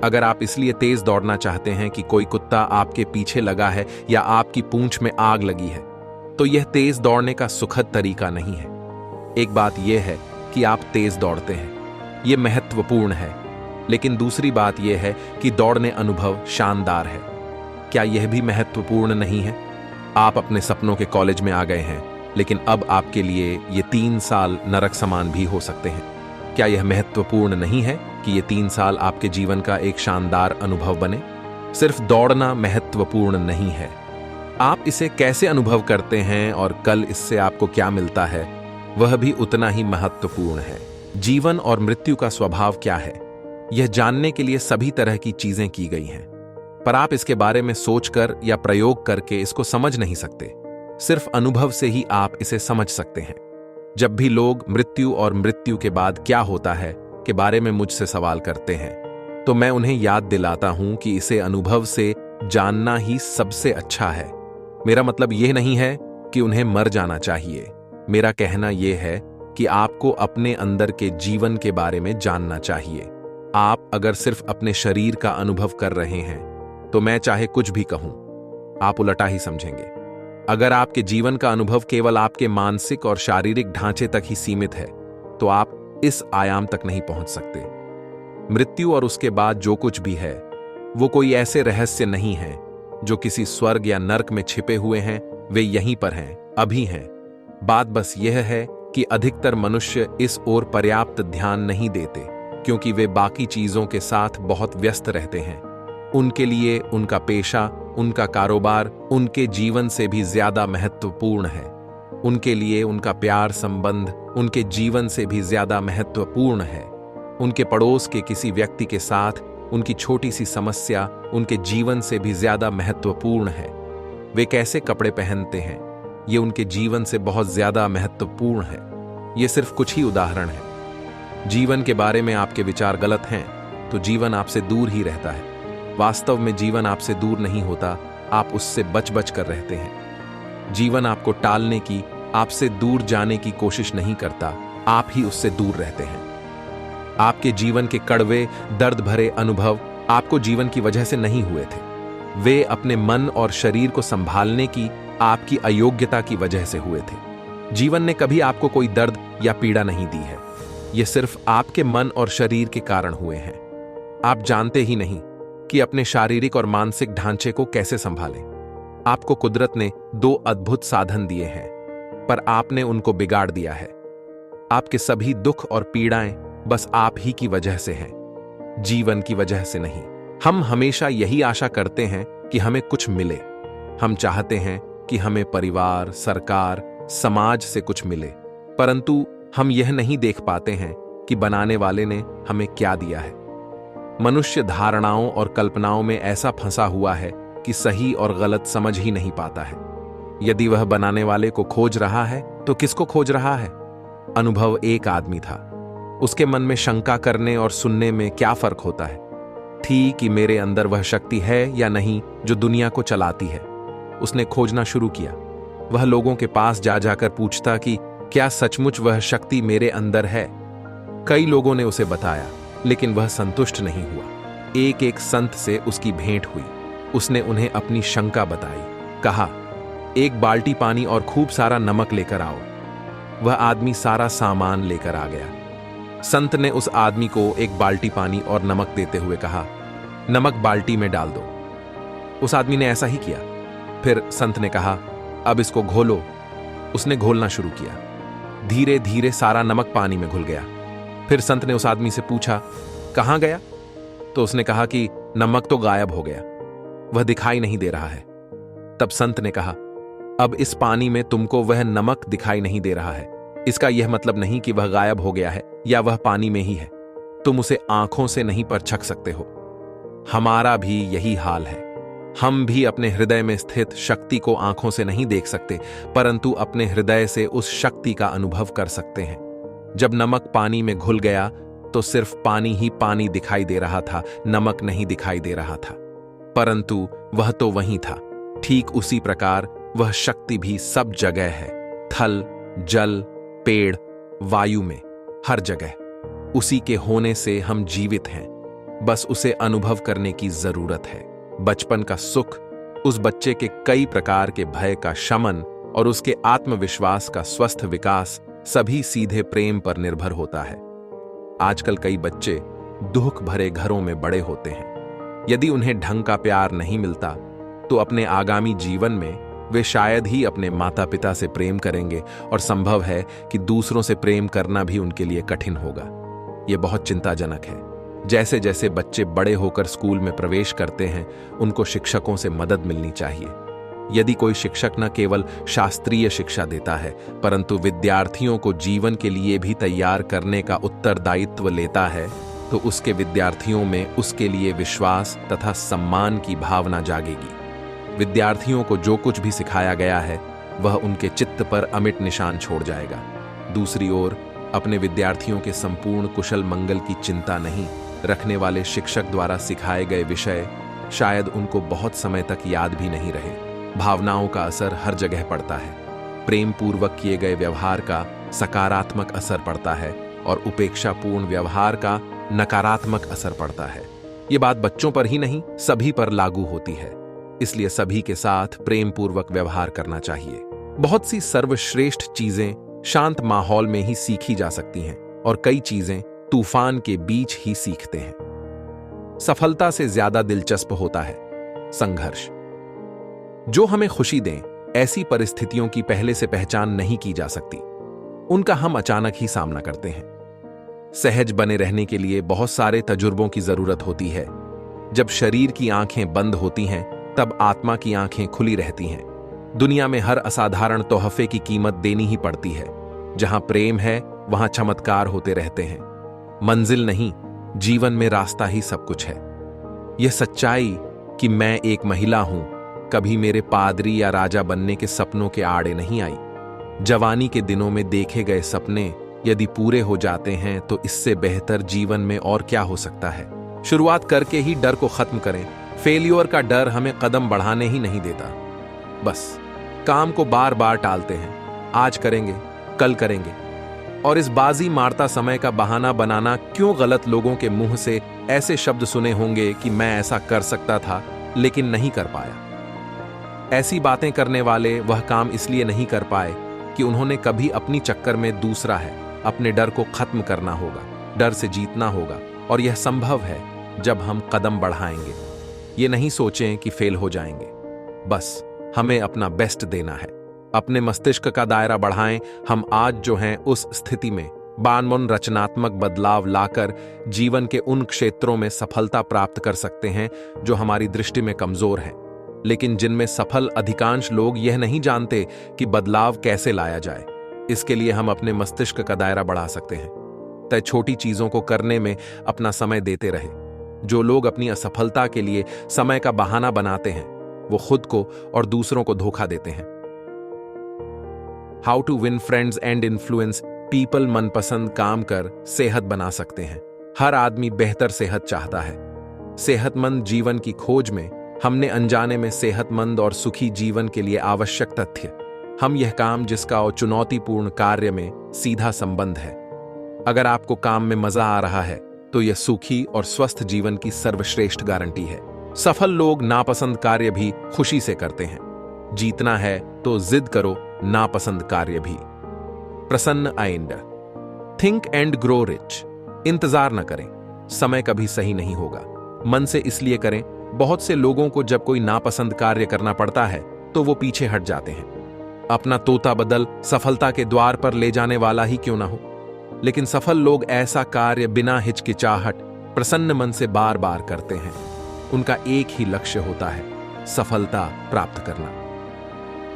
अगर आप इसलिए तेज दौड़ना चाहते हैं कि कोई कुत्ता आपके पीछे लगा है या आपकी पूंछ में आग लगी है, तो यह तेज दौड़ने का सुखद तरीका नहीं है। एक बात यह है कि आप तेज दौड़ते हैं, यह महत्वपूर्ण है, लेकिन दूसरी बात यह है कि दौड़ने अनुभव शानदार है। क्या यह भी महत्वपूर्ण नहीं है? आप अपने सपनों के कॉलेज में आ गए हैं, लेकिन अब आपके लिए ये 3 साल नरक समान भी हो सकते हैं। क्या यह महत्वपूर्ण नहीं है कि ये 3 साल आपके जीवन का एक शानदार अनुभव बने? सिर्फ दौड़ना महत्वपूर्ण नहीं है, आप इसे कैसे अनुभव करते हैं और कल इससे आपको क्या मिलता है, वह भी उतना ही महत्वपूर्ण है। जीवन और मृत्यु का स्वभाव क्या है, यह जानने के लिए सभी तरह की चीजें की गई हैं, पर आप इसके बारे में सोचकर या प्रयोग करके इसको समझ नहीं सकते। सिर्फ अनुभव से ही आप इसे समझ सकते हैं। जब भी लोग मृत्यु और मृत्यु के बाद क्या होता है के बारे में मुझसे सवाल करते हैं, तो मैं उन्हें याद दिलाता हूं कि इसे अनुभव से जानना ही सबसे अच्छा है। मेरा मतलब यह नहीं है कि उन्हें मर जाना चाहिए। मेरा कहना यह है कि आपको अपने अंदर के जीवन के बारे में जानना चाहिए। आप अगर सिर्फ अपने शरीर का अनुभव कर रहे हैं, तो मैं चाहे कुछ भी कहूं, आप उलटा ही समझेंगे। अगर आपके जीवन का अनुभव केवल आपके मानसिक और शारीरिक ढांचे तक ही सीमित है, तो आप इस आयाम तक नहीं पहुंच सकते। मृत्यु और उसके बाद जो कुछ भी है, वो कोई ऐसे रहस्य नहीं है जो किसी स्वर्ग या नर्क में छिपे हुए हैं। वे यहीं पर हैं, अभी हैं। बात बस यह है कि अधिकतर मनुष्य इस ओर पर्याप्त ध्यान नहीं देते, क्योंकि वे बाकी चीजों के साथ बहुत व्यस्त रहते हैं। उनके लिए उनका पेशा, उनका कारोबार उनके जीवन से भी ज्यादा महत्वपूर्ण है। उनके लिए उनका प्यार संबंध उनके जीवन से भी ज्यादा महत्वपूर्ण है। उनके पड़ोस के किसी व्यक्ति के साथ उनकी छोटी सी समस्या उनके जीवन से भी ज्यादा महत्वपूर्ण है। वे कैसे कपड़े पहनते हैं, ये उनके जीवन से बहुत ज्यादा महत्वपूर्ण है। ये सिर्फ कुछ ही उदाहरण है। जीवन के बारे में आपके विचार गलत हैं, तो जीवन आपसे दूर ही रहता है। वास्तव में जीवन आपसे दूर नहीं होता, आप उससे बच बच कर रहते हैं। जीवन आपको टालने की, आपसे दूर जाने की कोशिश नहीं करता, आप ही उससे दूर रहते हैं। आपके जीवन के कड़वे, दर्द भरे अनुभव आपको जीवन की वजह से नहीं हुए थे। वे अपने मन और शरीर को संभालने की आपकी अयोग्यता की वजह से हुए थे। जीवन ने कभी आपको कोई दर्द या पीड़ा नहीं दी है। यह सिर्फ आपके मन और शरीर के कारण हुए हैं। आप जानते ही नहीं कि अपने शारीरिक और मानसिक ढांचे को कैसे संभालें। आपको कुदरत ने 2 अद्भुत साधन दिए हैं, पर आपने उनको बिगाड़ दिया है। आपके सभी दुख और पीड़ाएं बस आप ही की वजह से हैं, जीवन की वजह से नहीं। हम हमेशा यही आशा करते हैं कि हमें कुछ मिले। हम चाहते हैं कि हमें परिवार, सरकार, समाज से कुछ मिले, परंतु हम यह नहीं देख पाते हैं कि बनाने वाले ने हमें क्या दिया है। मनुष्य धारणाओं और कल्पनाओं में ऐसा फंसा हुआ है कि सही और गलत समझ ही नहीं पाता है। यदि वह बनाने वाले को खोज रहा है, तो किसको खोज रहा है? अनुभव एक आदमी था। उसके मन में शंका करने और सुनने में क्या फर्क होता है? थी कि मेरे अंदर वह शक्ति है या नहीं जो दुनिया को चलाती है। उसने खोजना शुरू किया। वह लोगों के पास जा जाकर पूछता कि क्या सचमुच वह शक्ति मेरे अंदर है। कई लोगों ने उसे बताया, लेकिन वह संतुष्ट नहीं हुआ। एक एक संत से उसकी भेंट हुई। उसने उन्हें अपनी शंका बताई। कहा, 1 बाल्टी पानी और खूब सारा नमक लेकर आओ। वह आदमी सारा सामान लेकर आ गया। संत ने उस आदमी को 1 बाल्टी पानी और नमक देते हुए कहा, नमक बाल्टी में डाल दो। उस आदमी ने ऐसा ही किया। फिर संत ने कहा, अब इसको घोलो। उसने घोलना शुरू किया। धीरे धीरे सारा नमक पानी में घुल गया। फिर संत ने उस आदमी से पूछा, कहां गया? तो उसने कहा कि नमक तो गायब हो गया, वह दिखाई नहीं दे रहा है। तब संत ने कहा, अब इस पानी में तुमको वह नमक दिखाई नहीं दे रहा है। इसका यह मतलब नहीं कि वह गायब हो गया है या वह पानी में ही है। तुम उसे आंखों से नहीं परछक सकते हो। हमारा भी यही हाल है। हम भी अपने हृदय में स्थित शक्ति को आंखों से नहीं देख सकते, परंतु अपने हृदय से उस शक्ति का अनुभव कर सकते हैं। जब नमक पानी में घुल गया, तो सिर्फ पानी ही पानी दिखाई दे रहा था, नमक नहीं दिखाई दे रहा था। परंतु वह तो वहीं था। ठीक उसी प्रकार वह शक्ति भी सब जगह है, थल, जल, पेड़, वायु में, हर जगह। उसी के होने से हम जीवित हैं, बस उसे अनुभव करने की जरूरत है। बचपन का सुख, उस बच्चे के कई प्रकार के भय का शमन और उसके आत्मविश्वास का स्वस्थ विकास सभी सीधे प्रेम पर निर्भर होता है। आजकल कई बच्चे दुख भरे घरों में बड़े होते हैं। यदि उन्हें ढंग का प्यार नहीं मिलता तो अपने आगामी जीवन में वे शायद ही अपने माता पिता से प्रेम करेंगे और संभव है कि दूसरों से प्रेम करना भी उनके लिए कठिन होगा। यह बहुत चिंताजनक है। जैसे जैसे बच्चे बड़े होकर स्कूल में प्रवेश करते हैं, उनको शिक्षकों से मदद मिलनी चाहिए। यदि कोई शिक्षक न केवल शास्त्रीय शिक्षा देता है, परंतु विद्यार्थियों को जीवन के लिए भी तैयार करने का उत्तरदायित्व लेता है, तो उसके विद्यार्थियों में उसके लिए विश्वास तथा सम्मान की भावना जागेगी। विद्यार्थियों को जो कुछ भी सिखाया गया है, वह उनके चित्त पर अमिट निशान छोड़ जाएगा। दूसरी ओर, अपने विद्यार्थियों के संपूर्ण कुशल मंगल की चिंता नहीं रखने वाले शिक्षक द्वारा सिखाए गए विषय शायद उनको बहुत समय तक याद भी नहीं रहे। भावनाओं का असर हर जगह पड़ता है। प्रेम पूर्वक किए गए व्यवहार का सकारात्मक असर पड़ता है और उपेक्षापूर्ण व्यवहार का नकारात्मक असर पड़ता है। ये बात बच्चों पर ही नहीं, सभी पर लागू होती है। इसलिए सभी के साथ प्रेम पूर्वक व्यवहार करना चाहिए। बहुत सी सर्वश्रेष्ठ चीजें शांत माहौल में ही सीखी जा सकती हैं और कई चीजें तूफान के बीच ही सीखते हैं। सफलता से ज्यादा दिलचस्प होता है संघर्ष। जो हमें खुशी दें, ऐसी परिस्थितियों की पहले से पहचान नहीं की जा सकती। उनका हम अचानक ही सामना करते हैं। सहज बने रहने के लिए बहुत सारे तजुर्बों की जरूरत होती है। जब शरीर की आंखें बंद होती हैं, तब आत्मा की आंखें खुली रहती हैं। दुनिया में हर असाधारण तोहफे की कीमत देनी ही पड़ती है। जहां प्रेम है, वहां चमत्कार होते रहते हैं। मंजिल नहीं, जीवन में रास्ता ही सब कुछ है। यह सच्चाई कि मैं एक महिला हूं, कभी मेरे पादरी या राजा बनने के सपनों के आड़े नहीं आई। जवानी के दिनों में देखे गए सपने यदि पूरे हो जाते हैं, तो इससे बेहतर जीवन में और क्या हो सकता है। शुरुआत करके ही डर को खत्म करें। फेलियर का डर हमें कदम बढ़ाने ही नहीं देता। बस काम को बार बार टालते हैं। आज करेंगे, कल करेंगे, और इस बाजी मारता समय का बहाना बनाना। क्यों गलत लोगों के मुंह से ऐसे शब्द सुने होंगे कि मैं ऐसा कर सकता था लेकिन नहीं कर पाया। ऐसी बातें करने वाले वह काम इसलिए नहीं कर पाए कि उन्होंने कभी अपनी चक्कर में दूसरा है। अपने डर को खत्म करना होगा, डर से जीतना होगा, और यह संभव है जब हम कदम बढ़ाएंगे। ये नहीं सोचें कि फेल हो जाएंगे। बस हमें अपना बेस्ट देना है। अपने मस्तिष्क का दायरा बढ़ाएं। हम आज जो हैं उस स्थिति में बानमुन रचनात्मक बदलाव लाकर जीवन के उन क्षेत्रों में सफलता प्राप्त कर सकते हैं जो हमारी दृष्टि में कमजोर हैं, लेकिन जिनमें सफल अधिकांश लोग यह नहीं जानते कि बदलाव कैसे लाया जाए। इसके लिए हम अपने मस्तिष्क का दायरा बढ़ा सकते हैं। तय छोटी चीजों को करने में अपना समय देते रहे। जो लोग अपनी असफलता के लिए समय का बहाना बनाते हैं, वो खुद को और दूसरों को धोखा देते हैं। How to win friends and influence people मनपसंद काम कर सेहत बना सकते हैं। हर आदमी बेहतर सेहत चाहता है। सेहतमंद जीवन की खोज में हमने अनजाने में सेहतमंद और सुखी जीवन के लिए आवश्यक तथ्य हम यह काम जिसका और चुनौतीपूर्ण कार्य में सीधा संबंध है। अगर आपको काम में मजा आ रहा है तो यह सुखी और स्वस्थ जीवन की सर्वश्रेष्ठ गारंटी है। सफल लोग नापसंद कार्य भी खुशी से करते हैं। जीतना है तो जिद करो, नापसंद कार्य भी। प्रसन्न आइंडर। Think and grow rich. इंतजार न करें, समय कभी सही नहीं होगा। मन से इसलिए करें, बहुत से लोगों को जब कोई नापसंद कार्य करना पड़ता है तो वो पीछे हट जाते हैं। अपना तोता बदल सफलता के द्वार पर ले जाने वाला ही क्यों ना हो, लेकिन सफल लोग ऐसा कार्य बिना हिचकिचाहट प्रसन्न मन से बार बार करते हैं। उनका एक ही लक्ष्य होता है, सफलता प्राप्त करना।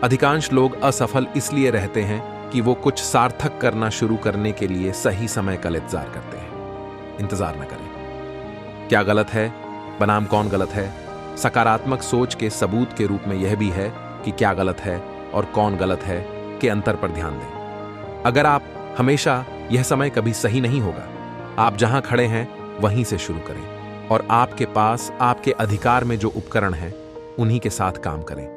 अधिकांश लोग असफल इसलिए रहते हैं कि वो कुछ सार्थक करना शुरू करने के लिए सही समय का इंतजार करते हैं। इंतजार न करें। क्या गलत है बनाम कौन गलत है, सकारात्मक सोच के सबूत के रूप में यह भी है कि क्या गलत है और कौन गलत है के अंतर पर ध्यान दें। अगर आप हमेशा यह समय कभी सही नहीं होगा, आप जहां खड़े हैं वहीं से शुरू करें और आपके पास आपके अधिकार में जो उपकरण हैं उन्हीं के साथ काम करें।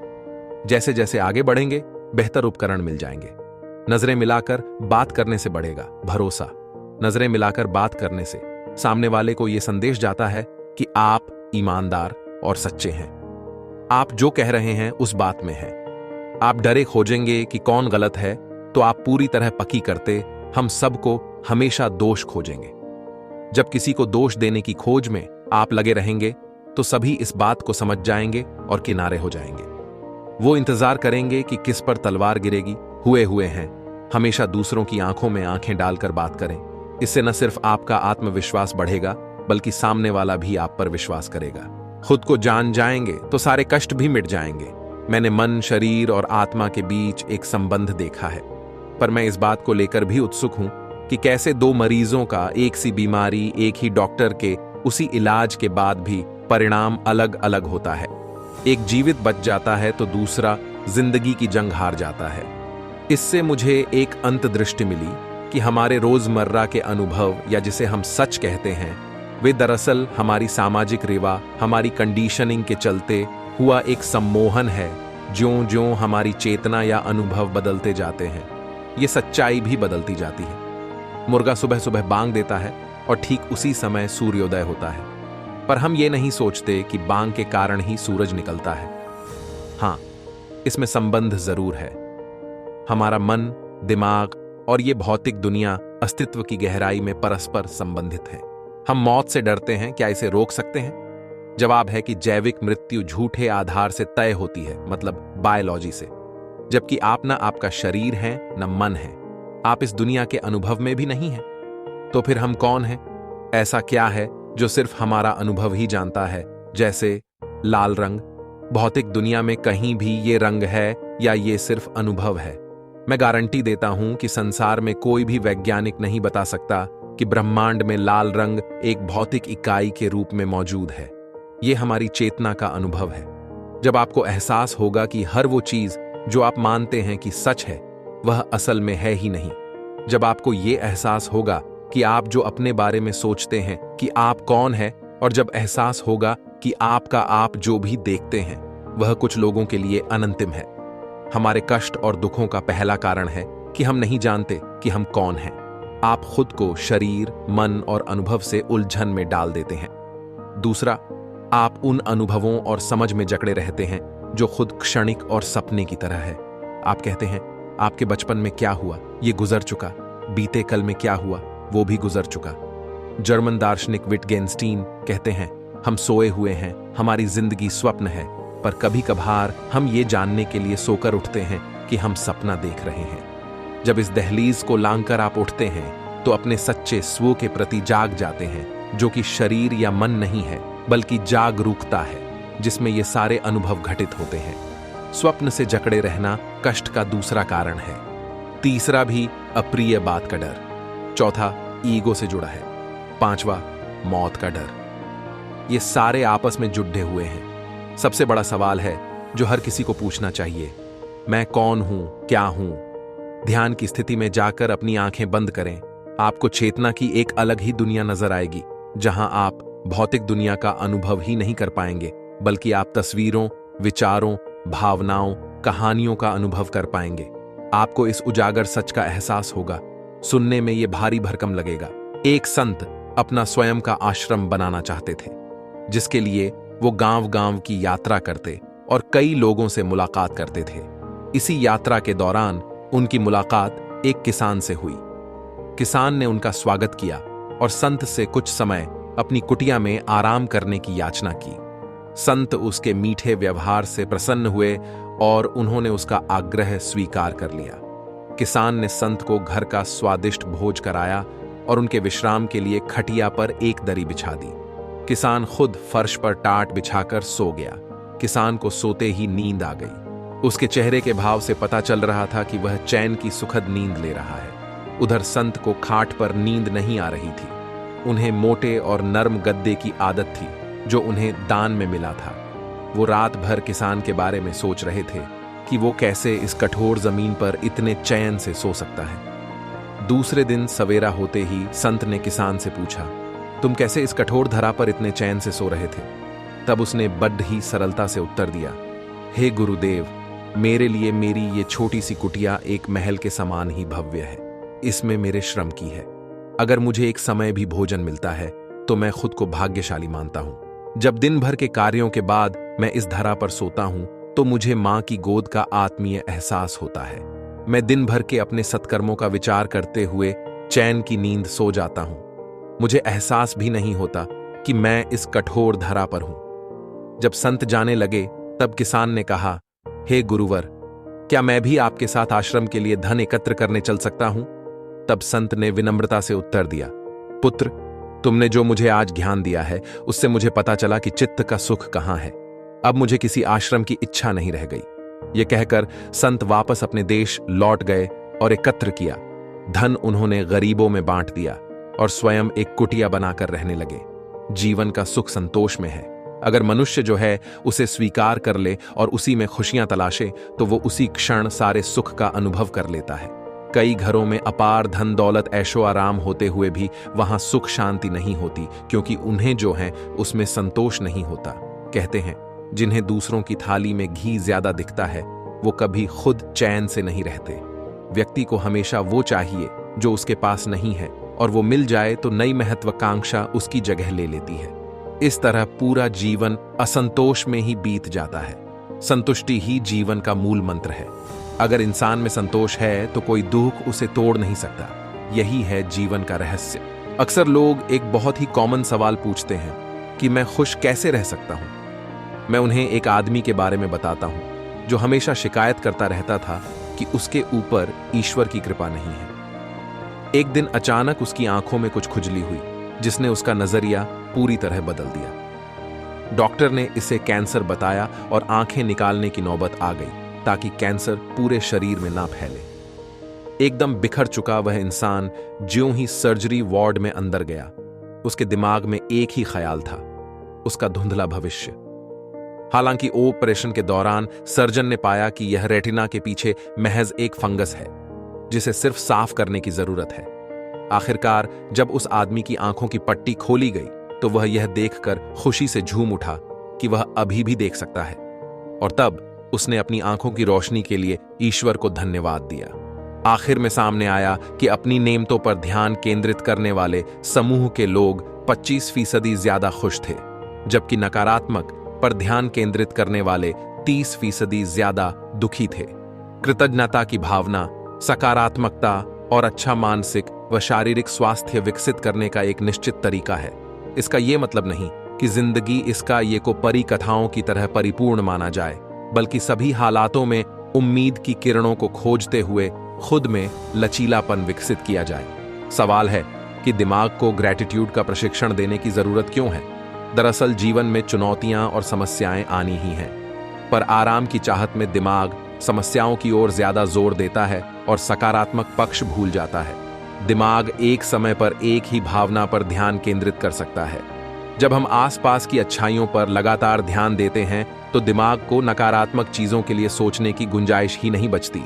जैसे जैसे आगे बढ़ेंगे बेहतर उपकरण मिल जाएंगे। नजरें मिलाकर बात करने से बढ़ेगा भरोसा। नजरें मिलाकर बात करने से सामने वाले को यह संदेश जाता है कि आप ईमानदार और सच्चे हैं। आप जो कह रहे हैं उस बात में हैं। आप डरे खोजेंगे कि कौन गलत है तो आप पूरी तरह पकी करते हम सबको हमेशा दोष खोजेंगे। जब किसी को दोष देने की खोज में आप लगे रहेंगे तो सभी इस बात को समझ जाएंगे और किनारे हो जाएंगे। वो इंतजार करेंगे कि किस पर तलवार गिरेगी। हुए हुए हैं। हमेशा दूसरों की आंखों में आंखें डालकर बात करें। इससे न सिर्फ आपका आत्मविश्वास बढ़ेगा बल्कि सामने वाला भी आप पर विश्वास करेगा। खुद को जान जाएंगे तो सारे कष्ट भी मिट जाएंगे। मैंने मन, शरीर और आत्मा के बीच एक संबंध देखा है, पर मैं इस बात को लेकर भी उत्सुक हूं कि कैसे दो मरीजों का एक सी बीमारी एक ही डॉक्टर के उसी इलाज के बाद भी परिणाम अलग अलग होता है। एक जीवित बच जाता है तो दूसरा जिंदगी की जंग हार जाता है। इससे मुझे एक अंतर्दृष्टि मिली कि हमारे रोजमर्रा के अनुभव या जिसे हम सच कहते हैं वे दरअसल हमारी सामाजिक रेवा, हमारी कंडीशनिंग के चलते हुआ एक सम्मोहन है। ज्यों-ज्यों हमारी चेतना या अनुभव बदलते जाते हैं ये सच्चाई भी बदलती जाती है। मुर्गा सुबह सुबह बांग देता है और ठीक उसी समय सूर्योदय होता है, पर हम ये नहीं सोचते कि बांग के कारण ही सूरज निकलता है। हां, इसमें संबंध जरूर है। हमारा मन, दिमाग और ये भौतिक दुनिया अस्तित्व की गहराई में परस्पर संबंधित है। हम मौत से डरते हैं, क्या इसे रोक सकते हैं? जवाब है कि जैविक मृत्यु झूठे आधार से तय होती है, मतलब बायोलॉजी से। जबकि आप ना आपका शरीर है न मन है। आप इस दुनिया के अनुभव में भी नहीं हैं। तो फिर हम कौन हैं? ऐसा क्या है जो सिर्फ हमारा अनुभव ही जानता है? जैसे लाल रंग। भौतिक दुनिया में कहीं भी ये रंग है या ये सिर्फ अनुभव है? मैं गारंटी देता हूं कि संसार में कोई भी वैज्ञानिक नहीं बता सकता कि ब्रह्मांड में लाल रंग एक भौतिक इकाई के रूप में मौजूद है। यह हमारी चेतना का अनुभव है। जब आपको एहसास होगा कि हर वो चीज जो आप मानते हैं कि सच है वह असल में है ही नहीं। जब आपको यह एहसास होगा कि आप जो अपने बारे में सोचते हैं कि आप कौन है, और जब एहसास होगा कि आपका आप जो भी देखते हैं वह कुछ लोगों के लिए अनंतिम है। हमारे कष्ट और दुखों का पहला कारण है कि हम नहीं जानते कि हम कौन हैं। आप खुद को शरीर, मन और अनुभव से उलझन में डाल देते हैं। दूसरा, आप उन अनुभवों और समझ में जकड़े रहते हैं जो खुद क्षणिक और सपने की तरह है। आप कहते हैं आपके बचपन में क्या हुआ ये गुजर चुका, बीते कल में क्या हुआ वो भी गुजर चुका। जर्मन दार्शनिक विटगेंस्टीन कहते हैं हम सोए हुए हैं, हमारी जिंदगी स्वप्न है, पर कभी कभार हम ये जानने के लिए सोकर उठते हैं कि हम सपना देख रहे हैं। जब इस दहलीज को लांघकर आप उठते हैं तो अपने सच्चे स्व के प्रति जाग जाते हैं, जो कि शरीर या मन नहीं है बल्कि जागरूकता है, जिसमें ये सारे अनुभव घटित होते हैं। स्वप्न से जकड़े रहना कष्ट का दूसरा कारण है। तीसरा भी अप्रिय बात का डर। चौथा ईगो से जुड़ा है। पांचवा मौत का डर। ये सारे आपस में जुड़े हुए हैं। सबसे बड़ा सवाल है जो हर किसी को पूछना चाहिए, मैं कौन हूं, क्या हूं? ध्यान की स्थिति में जाकर अपनी आंखें बंद करें। आपको चेतना की एक अलग ही दुनिया नजर आएगी, जहां आप भौतिक दुनिया का अनुभव ही नहीं कर पाएंगे बल्कि आप तस्वीरों, विचारों, भावनाओं, कहानियों का अनुभव कर पाएंगे। आपको इस उजागर सच का एहसास होगा। सुनने में यह भारी भरकम लगेगा। एक संत अपना स्वयं का आश्रम बनाना चाहते थे, जिसके लिए वो गांव-गांव की यात्रा करते और कई लोगों से मुलाकात करते थे। इसी यात्रा के दौरान उनकी मुलाकात एक किसान से हुई। किसान ने उनका स्वागत किया और संत से कुछ समय अपनी कुटिया में आराम करने की याचना की। संत उसके मीठे व्यवहार से प्रसन्न हुए और उन्होंने उसका आग्रह स्वीकार कर लिया। किसान ने संत को घर का स्वादिष्ट भोज कराया और उनके विश्राम के लिए खटिया पर एक दरी बिछा दी। किसान खुद फर्श पर टाट बिछाकर सो गया। किसान को सोते ही नींद आ गई। उसके चेहरे के भाव से पता चल रहा था कि वह चैन की सुखद नींद ले रहा है। उधर संत को खाट पर नींद नहीं आ रही थी। उन्हें मोटे और नर्म गद्दे की आदत थी जो उन्हें दान में मिला था। वो रात भर किसान के बारे में सोच रहे थे कि वो कैसे इस कठोर जमीन पर इतने चैन से सो सकता है। दूसरे दिन सवेरा होते ही संत ने किसान से पूछा, तुम कैसे इस कठोर धरा पर इतने चैन से सो रहे थे? तब उसने बड्ड ही सरलता से उत्तर दिया, हे गुरुदेव, मेरे लिए मेरी ये छोटी सी कुटिया एक महल के समान ही भव्य है। इसमें मेरे श्रम की है। अगर मुझे एक समय भी भोजन मिलता है तो मैं खुद को भाग्यशाली मानता हूं। जब दिन भर के कार्यों के बाद मैं इस धरा पर सोता हूं तो मुझे मां की गोद का आत्मीय एहसास होता है। मैं दिन भर के अपने सत्कर्मों का विचार करते हुए चैन की नींद सो जाता हूं। मुझे एहसास भी नहीं होता कि मैं इस कठोर धरा पर हूं। जब संत जाने लगे तब किसान ने कहा, हे गुरुवर, क्या मैं भी आपके साथ आश्रम के लिए धन एकत्र करने चल सकता हूं? तब संत ने विनम्रता से उत्तर दिया, पुत्र, तुमने जो मुझे आज ज्ञान दिया है उससे मुझे पता चला कि चित्त का सुख कहां है। अब मुझे किसी आश्रम की इच्छा नहीं रह गई। यह कहकर संत वापस अपने देश लौट गए और एकत्र किया। धन उन्होंने गरीबों में बांट दिया और स्वयं एक कुटिया बनाकर रहने लगे। जीवन का सुख संतोष में है। अगर मनुष्य जो है उसे स्वीकार कर ले और उसी में खुशियां तलाशे तो वो उसी क्षण सारे सुख का अनुभव कर लेता है। कई घरों में अपार धन दौलत ऐशो आराम होते हुए भी वहां सुख शांति नहीं होती, क्योंकि उन्हें जो है उसमें संतोष नहीं होता। कहते हैं, जिन्हें दूसरों की थाली में घी ज्यादा दिखता है वो कभी खुद चैन से नहीं रहते। व्यक्ति को हमेशा वो चाहिए जो उसके पास नहीं है, और वो मिल जाए तो नई महत्वाकांक्षा उसकी जगह ले लेती है। इस तरह पूरा जीवन असंतोष में ही बीत जाता है। संतुष्टि ही जीवन का मूल मंत्र है। अगर इंसान में संतोष है तो कोई दुख उसे तोड़ नहीं सकता। यही है जीवन का रहस्य। अक्सर लोग एक बहुत ही कॉमन सवाल पूछते हैं कि मैं खुश कैसे रह सकता हूं। मैं उन्हें एक आदमी के बारे में बताता हूं जो हमेशा शिकायत करता रहता था कि उसके ऊपर ईश्वर की कृपा नहीं है। एक दिन अचानक उसकी आंखों में कुछ खुजली हुई जिसने उसका नजरिया पूरी तरह बदल दिया। डॉक्टर ने इसे कैंसर बताया और आंखें निकालने की नौबत आ गई ताकि कैंसर पूरे शरीर में ना फैले। एकदम बिखर चुका वह इंसान ज्यों ही सर्जरी वार्ड में अंदर गया, उसके दिमाग में एक ही ख्याल था, उसका धुंधला भविष्य। हालांकि ऑपरेशन के दौरान सर्जन ने पाया कि यह रेटिना के पीछे महज एक फंगस है जिसे सिर्फ साफ करने की जरूरत है। आखिरकार जब उस आदमी की आंखों की पट्टी खोली गई तो वह यह देखकर खुशी से झूम उठा कि वह अभी भी देख सकता है, और तब उसने अपनी आंखों की रोशनी के लिए ईश्वर को धन्यवाद दिया। आखिर में सामने आया कि अपनी नेमतों पर ध्यान केंद्रित करने वाले समूह के लोग 25% ज्यादा खुश थे, जबकि नकारात्मक पर ध्यान केंद्रित करने वाले 30% ज्यादा दुखी थे। कृतज्ञता की भावना, सकारात्मकता और अच्छा मानसिक व शारीरिक स्वास्थ्य विकसित करने का एक निश्चित तरीका है। इसका यह मतलब नहीं कि जिंदगी इसका ये को परी कथाओं की तरह परिपूर्ण माना जाए, बल्कि सभी हालातों में उम्मीद की किरणों को खोजते हुए खुद में लचीलापन विकसित किया जाए। सवाल है कि दिमाग को ग्रैटिट्यूड का प्रशिक्षण देने की जरूरत क्यों है? दरअसल जीवन में चुनौतियां और समस्याएं आनी ही हैं, पर आराम की चाहत में दिमाग समस्याओं की ओर ज्यादा जोर देता है और सकारात्मक पक्ष भूल जाता है। दिमाग एक समय पर एक ही भावना पर ध्यान केंद्रित कर सकता है। जब हम आसपास की अच्छाइयों पर लगातार ध्यान देते हैं तो दिमाग को नकारात्मक चीजों के लिए सोचने की गुंजाइश ही नहीं बचती।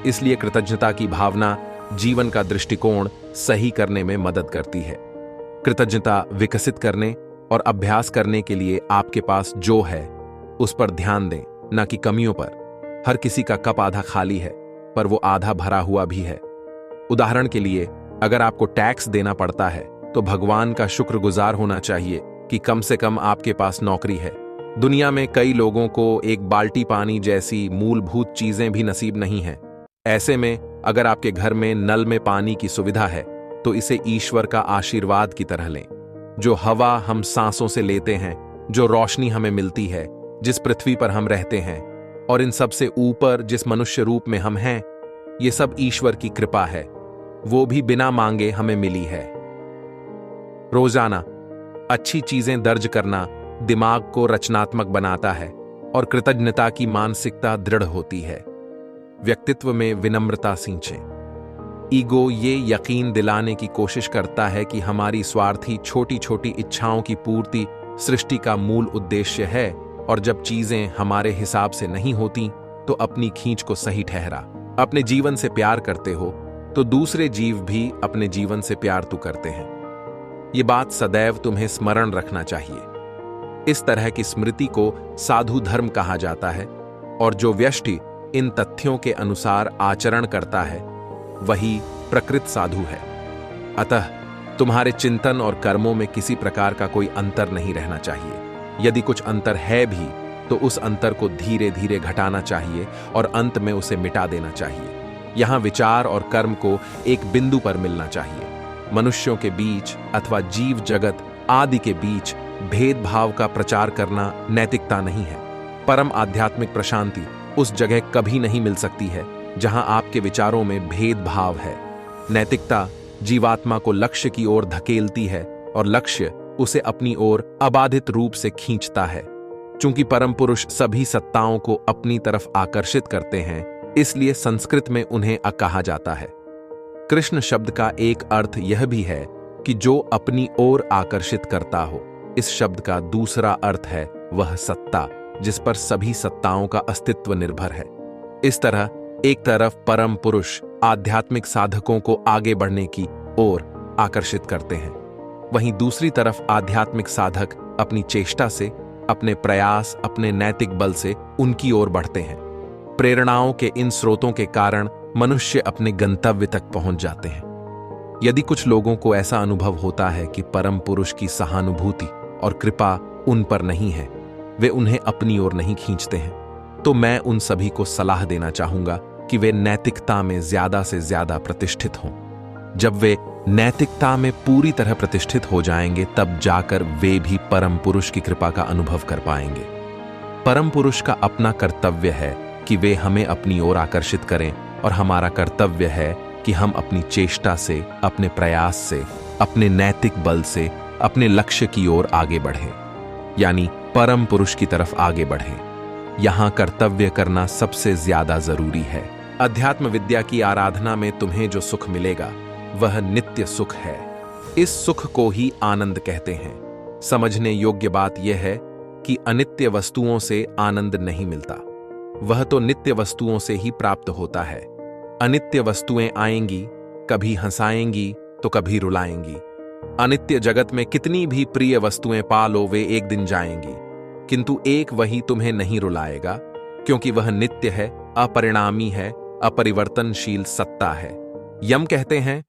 इसलिए कृतज्ञता की भावना जीवन का दृष्टिकोण सही करने में मदद करती है। कृतज्ञता विकसित करने और अभ्यास करने के लिए आपके पास जो है उस पर ध्यान दें, न कि कमियों पर। हर किसी का कप आधा खाली है, पर वो आधा भरा हुआ भी है। उदाहरण के लिए, अगर आपको टैक्स देना पड़ता है तो भगवान का शुक्रगुजार होना चाहिए कि कम से कम आपके पास नौकरी है। दुनिया में कई लोगों को एक बाल्टी पानी जैसी मूलभूत चीजें भी नसीब नहीं है। ऐसे में अगर आपके घर में नल में पानी की सुविधा है तो इसे ईश्वर का आशीर्वाद की तरह लें। जो हवा हम सांसों से लेते हैं, जो रोशनी हमें मिलती है, जिस पृथ्वी पर हम रहते हैं, और इन सब से ऊपर जिस मनुष्य रूप में हम हैं, ये सब ईश्वर की कृपा है। वो भी बिना मांगे हमें मिली है। रोजाना अच्छी चीजें दर्ज करना दिमाग को रचनात्मक बनाता है और कृतज्ञता की मानसिकता दृढ़ होती है। व्यक्तित्व में विनम्रता सींचें। ईगो ये यकीन दिलाने की कोशिश करता है कि हमारी स्वार्थी छोटी छोटी इच्छाओं की पूर्ति सृष्टि का मूल उद्देश्य है, और जब चीजें हमारे हिसाब से नहीं होती तो अपनी खींच को सही ठहरा। अपने जीवन से प्यार करते हो तो दूसरे जीव भी अपने जीवन से प्यार तो करते हैं। ये बात सदैव तुम्हें स्मरण रखना चाहिए। इस तरह की स्मृति को साधु धर्म कहा जाता है, और जो व्यष्टि इन तथ्यों के अनुसार आचरण करता है वही प्रकृत साधु है। अतः तुम्हारे चिंतन और कर्मों में किसी प्रकार का कोई अंतर नहीं रहना चाहिए। यदि कुछ अंतर है भी तो उस अंतर को धीरे धीरे घटाना चाहिए और अंत में उसे मिटा देना चाहिए। यहाँ विचार और कर्म को एक बिंदु पर मिलना चाहिए। मनुष्यों के बीच अथवा जीव जगत आदि के बीच भेदभाव का प्रचार करना नैतिकता नहीं है। परम आध्यात्मिक प्रशांति उस जगह कभी नहीं मिल सकती है जहां आपके विचारों में भेदभाव है। नैतिकता जीवात्मा को लक्ष्य की ओर धकेलती है और लक्ष्य उसे अपनी ओर अबाधित रूप से खींचता है। चूंकि परम पुरुष सभी सत्ताओं को अपनी तरफ आकर्षित करते हैं, इसलिए संस्कृत में उन्हें कहा जाता है। कृष्ण शब्द का एक अर्थ यह भी है कि जो अपनी ओर आकर्षित करता हो। इस शब्द का दूसरा अर्थ है वह सत्ता जिस पर सभी सत्ताओं का अस्तित्व निर्भर है। इस तरह एक तरफ परम पुरुष आध्यात्मिक साधकों को आगे बढ़ने की ओर आकर्षित करते हैं, वहीं दूसरी तरफ आध्यात्मिक साधक अपनी चेष्टा से, अपने प्रयास, अपने नैतिक बल से उनकी ओर बढ़ते हैं। प्रेरणाओं के इन स्रोतों के कारण मनुष्य अपने गंतव्य तक पहुंच जाते हैं। यदि कुछ लोगों को ऐसा अनुभव होता है कि परम पुरुष की सहानुभूति और कृपा उन पर नहीं है, वे उन्हें अपनी ओर नहीं खींचते हैं, तो मैं उन सभी को सलाह देना चाहूंगा कि वे नैतिकता में ज्यादा से ज्यादा प्रतिष्ठित हों। जब वे नैतिकता में पूरी तरह प्रतिष्ठित हो जाएंगे, तब जाकर वे भी परम पुरुष की कृपा का अनुभव कर पाएंगे। परम पुरुष का अपना कर्तव्य है कि वे हमें अपनी ओर आकर्षित करें, और हमारा कर्तव्य है कि हम अपनी चेष्टा से, अपने प्रयास से, अपने नैतिक बल से अपने लक्ष्य की ओर आगे बढ़ें, यानी परम पुरुष की तरफ आगे बढ़ें। यहां कर्तव्य करना सबसे ज्यादा जरूरी है। अध्यात्म विद्या की आराधना में तुम्हें जो सुख मिलेगा वह नित्य सुख है। इस सुख को ही आनंद कहते हैं। समझने योग्य बात यह है कि अनित्य वस्तुओं से आनंद नहीं मिलता, वह तो नित्य वस्तुओं से ही प्राप्त होता है। अनित्य वस्तुएं आएंगी, कभी हंसाएंगी तो कभी रुलाएंगी। अनित्य जगत में कितनी भी प्रिय वस्तुएं पा लो, वे एक दिन जाएंगी, किंतु एक वही तुम्हें नहीं रुलाएगा, क्योंकि वह नित्य है, अपरिणामी है, अपरिवर्तनशील सत्ता है। यम कहते हैं,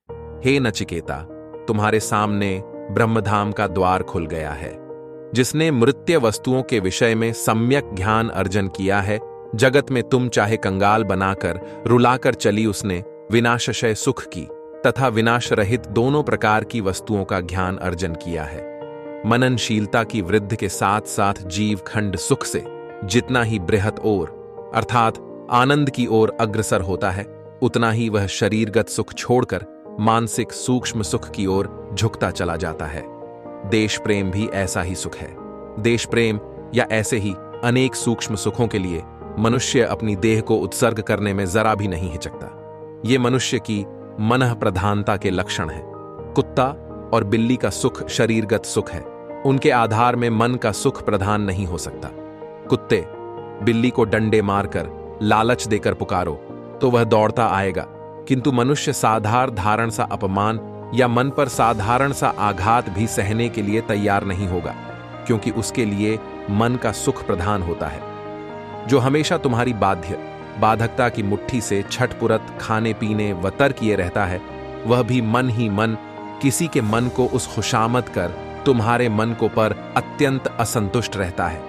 हे नचिकेता, तुम्हारे सामने ब्रह्मधाम का द्वार खुल गया है। जिसने मृत्य वस्तुओं के विषय में सम्यक ज्ञान अर्जन किया है, जगत में तुम चाहे कंगाल बनाकर, रुलाकर चली, उसने विनाशशय सुख की तथा विनाश रहित दोनों प्रकार की वस्तुओं का ज्ञान अर्जन किया है। मननशीलता की वृद्धि के साथ साथ जीव खंड सुख से जितना ही बृहत ओर अर्थात आनंद की ओर अग्रसर होता है, उतना ही वह शरीरगत सुख छोड़कर मानसिक सूक्ष्म सुख की ओर झुकता चला जाता है। देश प्रेम भी ऐसा ही सुख है। देश प्रेम या ऐसे ही अनेक सूक्ष्म सुखों के लिए मनुष्य अपनी देह को उत्सर्ग करने में जरा भी नहीं हिचकता। ये मनुष्य की मनः प्रधानता के लक्षण है। कुत्ता और बिल्ली का सुख शरीरगत सुख है, उनके आधार में मन का सुख प्रधान नहीं हो सकता। कुत्ते बिल्ली को डंडे मारकर, लालच देकर पुकारो तो वह दौड़ता आएगा, किंतु मनुष्य साधारण धारण सा अपमान या मन पर साधारण सा आघात भी सहने के लिए तैयार नहीं होगा, क्योंकि उसके लिए मन का सुख प्रधान होता है। जो हमेशा तुम्हारी बाधकता की मुट्ठी से छटपुरत खाने पीने व तर किए रहता है, वह भी मन ही मन किसी के मन को उस खुशामद कर तुम्हारे मन को पर अत्यंत असंतुष्ट रहता है।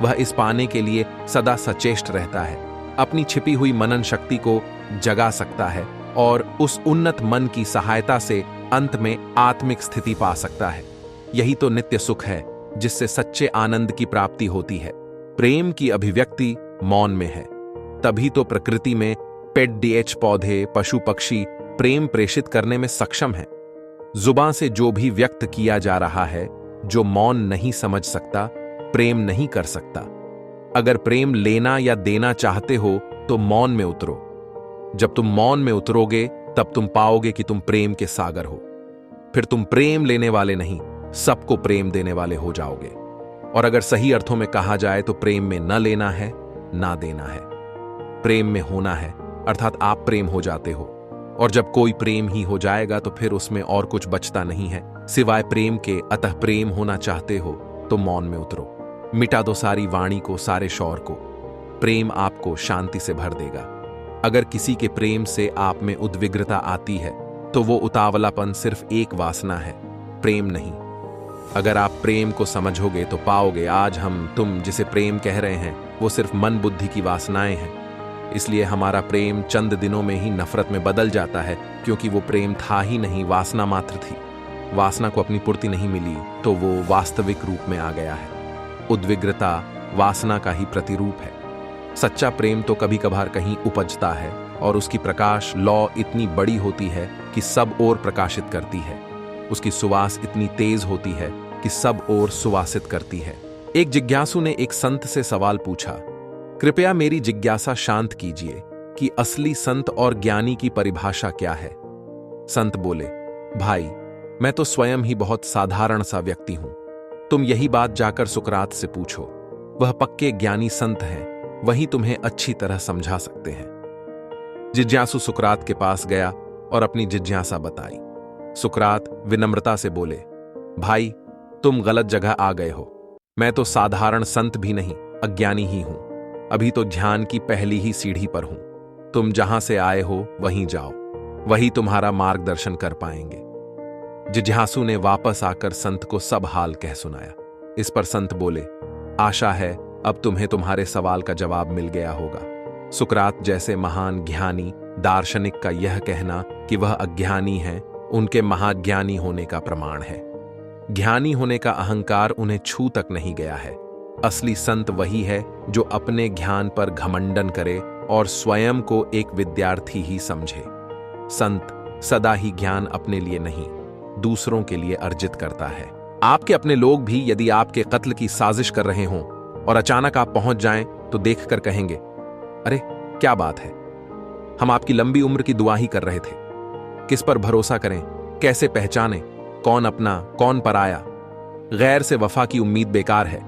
वह इस पाने के लिए सदा सचेष्ट रहता है, अपनी छिपी हुई मनन शक्ति को जगा सकता है और उस उन्नत मन की सहायता से अंत में आत्मिक स्थिति पा सकता है। यही तो नित्य सुख है, जिससे सच्चे आनंद की प्राप्ति होती है। प्रेम की अभिव्यक्ति मौन में है, तभी तो प्रकृति में पेट पौधे, पशु पक्षी प्रेम प्रेषित करने में सक्षम है। जुबान से जो भी व्यक्त किया जा रहा है, जो मौन नहीं समझ सकता, प्रेम नहीं कर सकता। अगर प्रेम लेना या देना चाहते हो तो मौन में उतरो। जब तुम मौन में उतरोगे तब तुम पाओगे कि तुम प्रेम के सागर हो। फिर तुम प्रेम लेने वाले नहीं, सबको प्रेम देने वाले हो जाओगे। और अगर सही अर्थों में कहा जाए तो प्रेम में न लेना है, ना देना है। प्रेम में होना है, अर्थात आप प्रेम हो जाते हो। और जब कोई प्रेम ही हो जाएगा तो फिर उसमें और कुछ बचता नहीं है सिवाय प्रेम के। अतः प्रेम होना चाहते हो तो मौन में उतरो, मिटा दो सारी वाणी को, सारे शौर को। प्रेम आपको शांति से भर देगा। अगर किसी के प्रेम से आप में उद्विग्नता आती है तो वो उतावलापन सिर्फ एक वासना है, प्रेम नहीं। अगर आप प्रेम को समझोगे तो पाओगे आज हम तुम जिसे प्रेम कह रहे हैं वो सिर्फ मन बुद्धि की वासनाएं हैं। इसलिए हमारा प्रेम चंद दिनों में ही नफरत में बदल जाता है, क्योंकि वो प्रेम था ही नहीं, वासना मात्र थी। वासना को अपनी पूर्ति नहीं मिली तो वो वास्तविक रूप में आ गया है। उद्विग्नता वासना का ही प्रतिरूप है। सच्चा प्रेम तो कभी कभार कहीं उपजता है और उसकी प्रकाश लौ इतनी बड़ी होती है कि सब ओर प्रकाशित करती है। उसकी सुवास इतनी तेज होती है कि सब ओर सुवासित करती है। एक जिज्ञासु ने एक संत से सवाल पूछा, कृपया मेरी जिज्ञासा शांत कीजिए कि असली संत और ज्ञानी की परिभाषा क्या है। संत बोले, भाई मैं तो स्वयं ही बहुत साधारण सा व्यक्ति हूं। तुम यही बात जाकर सुकरात से पूछो, वह पक्के ज्ञानी संत हैं, वही तुम्हें अच्छी तरह समझा सकते हैं। जिज्ञासु सुकरात के पास गया और अपनी जिज्ञासा बताई। सुकरात विनम्रता से बोले, भाई तुम गलत जगह आ गए हो। मैं तो साधारण संत भी नहीं, अज्ञानी ही हूं। अभी तो ध्यान की पहली ही सीढ़ी पर हूं। तुम जहां से आए हो वहीं जाओ, वही तुम्हारा मार्गदर्शन कर पाएंगे। जिज्ञासु ने वापस आकर संत को सब हाल कह सुनाया। इस पर संत बोले, आशा है अब तुम्हें तुम्हारे सवाल का जवाब मिल गया होगा। सुकरात जैसे महान ज्ञानी दार्शनिक का यह कहना कि वह अज्ञानी है उनके महाज्ञानी होने का प्रमाण है। ज्ञानी होने का अहंकार उन्हें छू तक नहीं गया है। असली संत वही है जो अपने ज्ञान पर घमंडन करे और स्वयं को एक विद्यार्थी ही समझे। संत सदा ही ज्ञान अपने लिए नहीं, दूसरों के लिए अर्जित करता है। आपके अपने लोग भी यदि आपके कत्ल की साजिश कर रहे हों और अचानक आप पहुंच जाएं तो देखकर कहेंगे, अरे क्या बात है, हम आपकी लंबी उम्र की दुआ ही कर रहे थे। किस पर भरोसा करें, कैसे पहचानें, कौन अपना कौन पराया। गैर से वफा की उम्मीद बेकार है,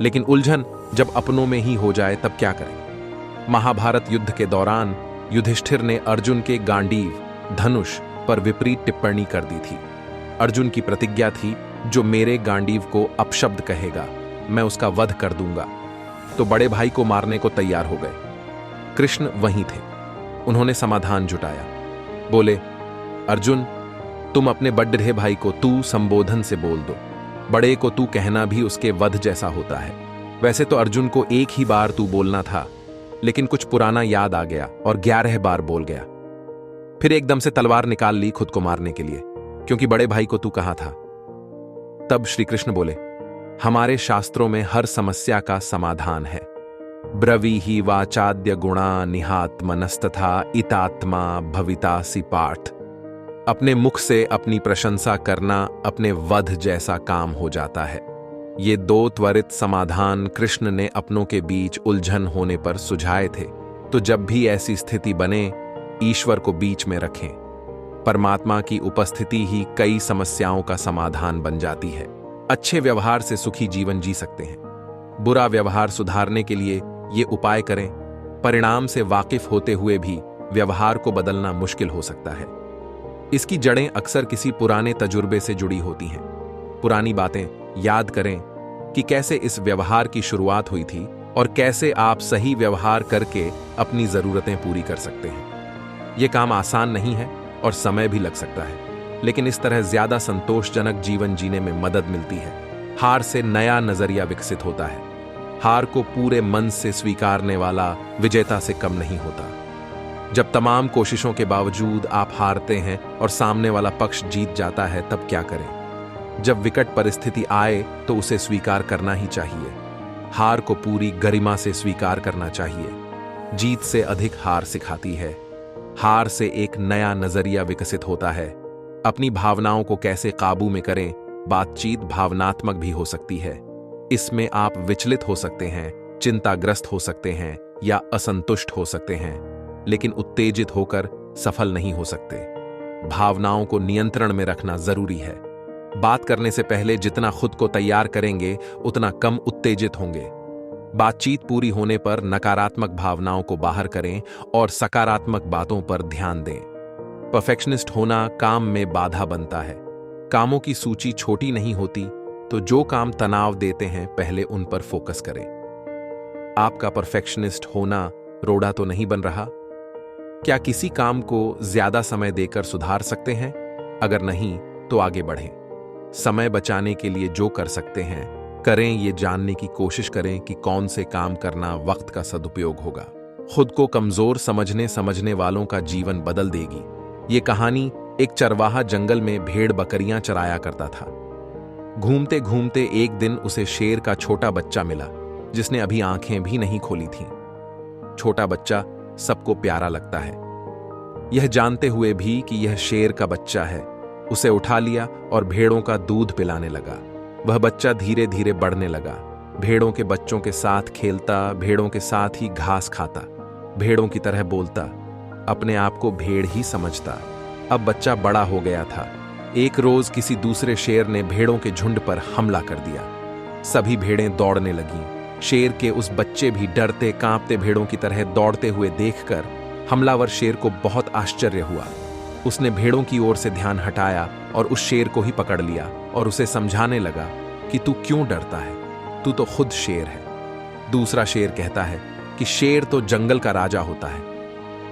लेकिन उलझन जब अपनों में ही हो जाए तब क्या करें। महाभारत युद्ध के दौरान युधिष्ठिर ने अर्जुन के गांडीव धनुष पर विपरीत टिप्पणी कर दी थी। अर्जुन की प्रतिज्ञा थी, जो मेरे गांडीव को अपशब्द कहेगा मैं उसका वध कर दूंगा। तो बड़े भाई को मारने को तैयार हो गए। कृष्ण वहीं थे। उन्होंने समाधान जुटाया। बोले, अर्जुन तुम अपने बड़े भाई को तू संबोधन से बोल दो। बड़े को तू कहना भी उसके वध जैसा होता है। वैसे तो अर्जुन को एक ही बार तू बोलना था, लेकिन कुछ पुराना याद आ गया और 11 बार बोल गया। फिर एकदम से तलवार निकाल ली खुद को मारने के लिए, क्योंकि बड़े भाई को तू कहा था। तब श्री कृष्ण बोले, हमारे शास्त्रों में हर समस्या का समाधान है। ब्रवी ही वाचाद्य गुणा निहात्मनस्तथा इतात्मा भवितासि पाठ। अपने मुख से अपनी प्रशंसा करना अपने वध जैसा काम हो जाता है। ये दो त्वरित समाधान कृष्ण ने अपनों के बीच उलझन होने पर सुझाए थे। तो जब भी ऐसी स्थिति बने, ईश्वर को बीच में रखें। परमात्मा की उपस्थिति ही कई समस्याओं का समाधान बन जाती है। अच्छे व्यवहार से सुखी जीवन जी सकते हैं। बुरा व्यवहार सुधारने के लिए ये उपाय करें। परिणाम से वाकिफ होते हुए भी व्यवहार को बदलना मुश्किल हो सकता है। इसकी जड़ें अक्सर किसी पुराने तजुर्बे से जुड़ी होती हैं। पुरानी बातें याद करें कि कैसे इस व्यवहार की शुरुआत हुई थी और कैसे आप सही व्यवहार करके अपनी जरूरतें पूरी कर सकते हैं। यह काम आसान नहीं है और समय भी लग सकता है, लेकिन इस तरह ज्यादा संतोषजनक जीवन जीने में मदद मिलती है। हार से नया नजरिया विकसित होता है। हार को पूरे मन से स्वीकारने वाला विजेता से कम नहीं होता। जब तमाम कोशिशों के बावजूद आप हारते हैं और सामने वाला पक्ष जीत जाता है, तब क्या करें? जब विकट परिस्थिति आए तो उसे स्वीकार करना ही चाहिए। हार को पूरी गरिमा से स्वीकार करना चाहिए। जीत से अधिक हार सिखाती है। हार से एक नया नजरिया विकसित होता है। अपनी भावनाओं को कैसे काबू में करें। बातचीत भावनात्मक भी हो सकती है। इसमें आप विचलित हो सकते हैं, चिंताग्रस्त हो सकते हैं या असंतुष्ट हो सकते हैं, लेकिन उत्तेजित होकर सफल नहीं हो सकते। भावनाओं को नियंत्रण में रखना जरूरी है। बात करने से पहले जितना खुद को तैयार करेंगे, उतना कम उत्तेजित होंगे। बातचीत पूरी होने पर नकारात्मक भावनाओं को बाहर करें और सकारात्मक बातों पर ध्यान दें। परफेक्शनिस्ट होना काम में बाधा बनता है। कामों की सूची छोटी नहीं होती, तो जो काम तनाव देते हैं पहले उन पर फोकस करें। आपका परफेक्शनिस्ट होना रोड़ा तो नहीं बन रहा? क्या किसी काम को ज्यादा समय देकर सुधार सकते हैं? अगर नहीं तो आगे बढ़ें। समय बचाने के लिए जो कर सकते हैं करें, ये जानने की कोशिश करें कि कौन से काम करना वक्त का सदुपयोग होगा। खुद को कमजोर समझने वालों का जीवन बदल देगी। ये कहानी एक चरवाहा जंगल में भेड़ बकरियां चराया करता था। घूमते घूमते एक दिन उसे शेर का छोटा बच्चा मिला, जिसने अभी आंखें भी नहीं खोली थीं। छोटा बच्चा सबको प्यारा लगता है। यह जानते हुए भी कि यह शेर का बच्चा है, उसे उठा लिया और भेड़ों का दूध पिलाने लगा। वह बच्चा धीरे धीरे बढ़ने लगा। भेड़ों के बच्चों के साथ खेलता, भेड़ों के साथ ही घास खाता, भेड़ों की तरह बोलता, अपने आप को भेड़ ही समझता। अब बच्चा बड़ा हो गया था। एक रोज किसी दूसरे शेर ने भेड़ों के झुंड पर हमला कर दिया। सभी भेड़ें दौड़ने लगीं। शेर के उस बच्चे भी डरते कांपते भेड़ों की तरह दौड़ते हुए देखकर हमलावर शेर को बहुत आश्चर्य हुआ। उसने भेड़ों की ओर से ध्यान हटाया और उस शेर को ही पकड़ लिया और उसे समझाने लगा कि तू क्यों डरता है, तू तो खुद शेर है। दूसरा शेर कहता है कि शेर तो जंगल का राजा होता है,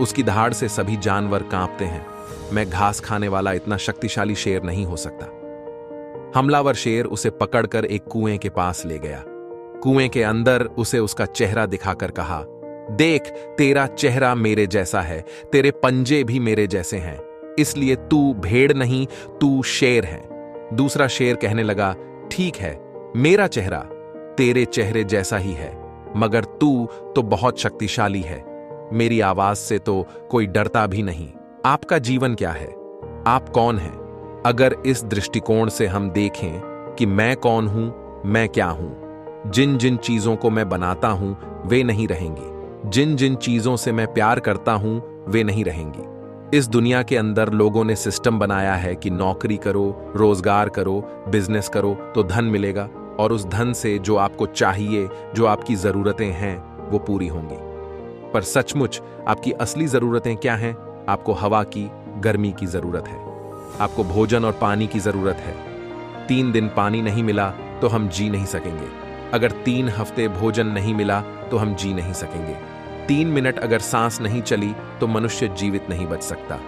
उसकी दहाड़ से सभी जानवर कांपते हैं। मैं घास खाने वाला इतना शक्तिशाली शेर नहीं हो सकता। हमलावर शेर उसे पकड़कर एक कुएं के पास ले गया। कुएं के अंदर उसे उसका चेहरा दिखाकर कहा, देख, तेरा चेहरा मेरे जैसा है, तेरे पंजे भी मेरे जैसे हैं, इसलिए तू भेड़ नहीं, तू शेर है। दूसरा शेर कहने लगा, ठीक है, मेरा चेहरा तेरे चेहरे जैसा ही है, मगर तू तो बहुत शक्तिशाली है। मेरी आवाज से तो कोई डरता भी नहीं। आपका जीवन क्या है? आप कौन हैं? अगर इस दृष्टिकोण से हम देखें कि मैं कौन हूं, मैं क्या हूं, जिन जिन चीजों को मैं बनाता हूं वे नहीं रहेंगी, जिन जिन चीजों से मैं प्यार करता हूं वे नहीं रहेंगी। इस दुनिया के अंदर लोगों ने सिस्टम बनाया है कि नौकरी करो, रोजगार करो, बिजनेस करो तो धन मिलेगा, और उस धन से जो आपको चाहिए, जो आपकी जरूरतें हैं, वो पूरी होंगी। पर सचमुच आपकी असली जरूरतें क्या हैं? आपको हवा की, गर्मी की जरूरत है। आपको भोजन और पानी की जरूरत है। 3 दिन पानी नहीं मिला तो हम जी नहीं सकेंगे। अगर 3 हफ्ते भोजन नहीं मिला तो हम जी नहीं सकेंगे। 3 मिनट अगर सांस नहीं चली तो मनुष्य जीवित नहीं बच सकता।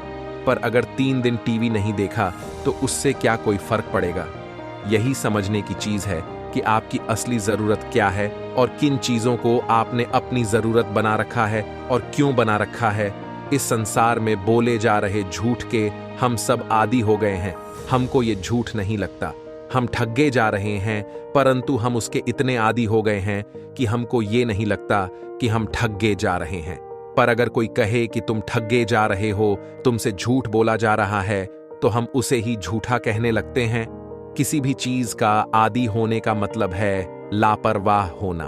पर अगर 3 दिन टीवी नहीं देखा तो उससे क्या कोई फर्क पड़ेगा? यही समझने की चीज है कि आपकी असली जरूरत क्या है और किन चीजों को आपने अपनी जरूरत बना रखा है और क्यों बना रखा है। इस संसार में बोले जा रहे झूठ के हम सब आदी हो गए हैं। हमको ये झूठ नहीं लगता। हम ठगे जा रहे हैं, परंतु हम उसके इतने आदी हो गए हैं कि हमको ये नहीं लगता कि हम ठगे जा रहे हैं। पर अगर कोई कहे कि तुम ठगे जा रहे हो, तुमसे झूठ बोला जा रहा है, तो हम उसे ही झूठा कहने लगते हैं। किसी भी चीज का आदी होने का मतलब है लापरवाह होना।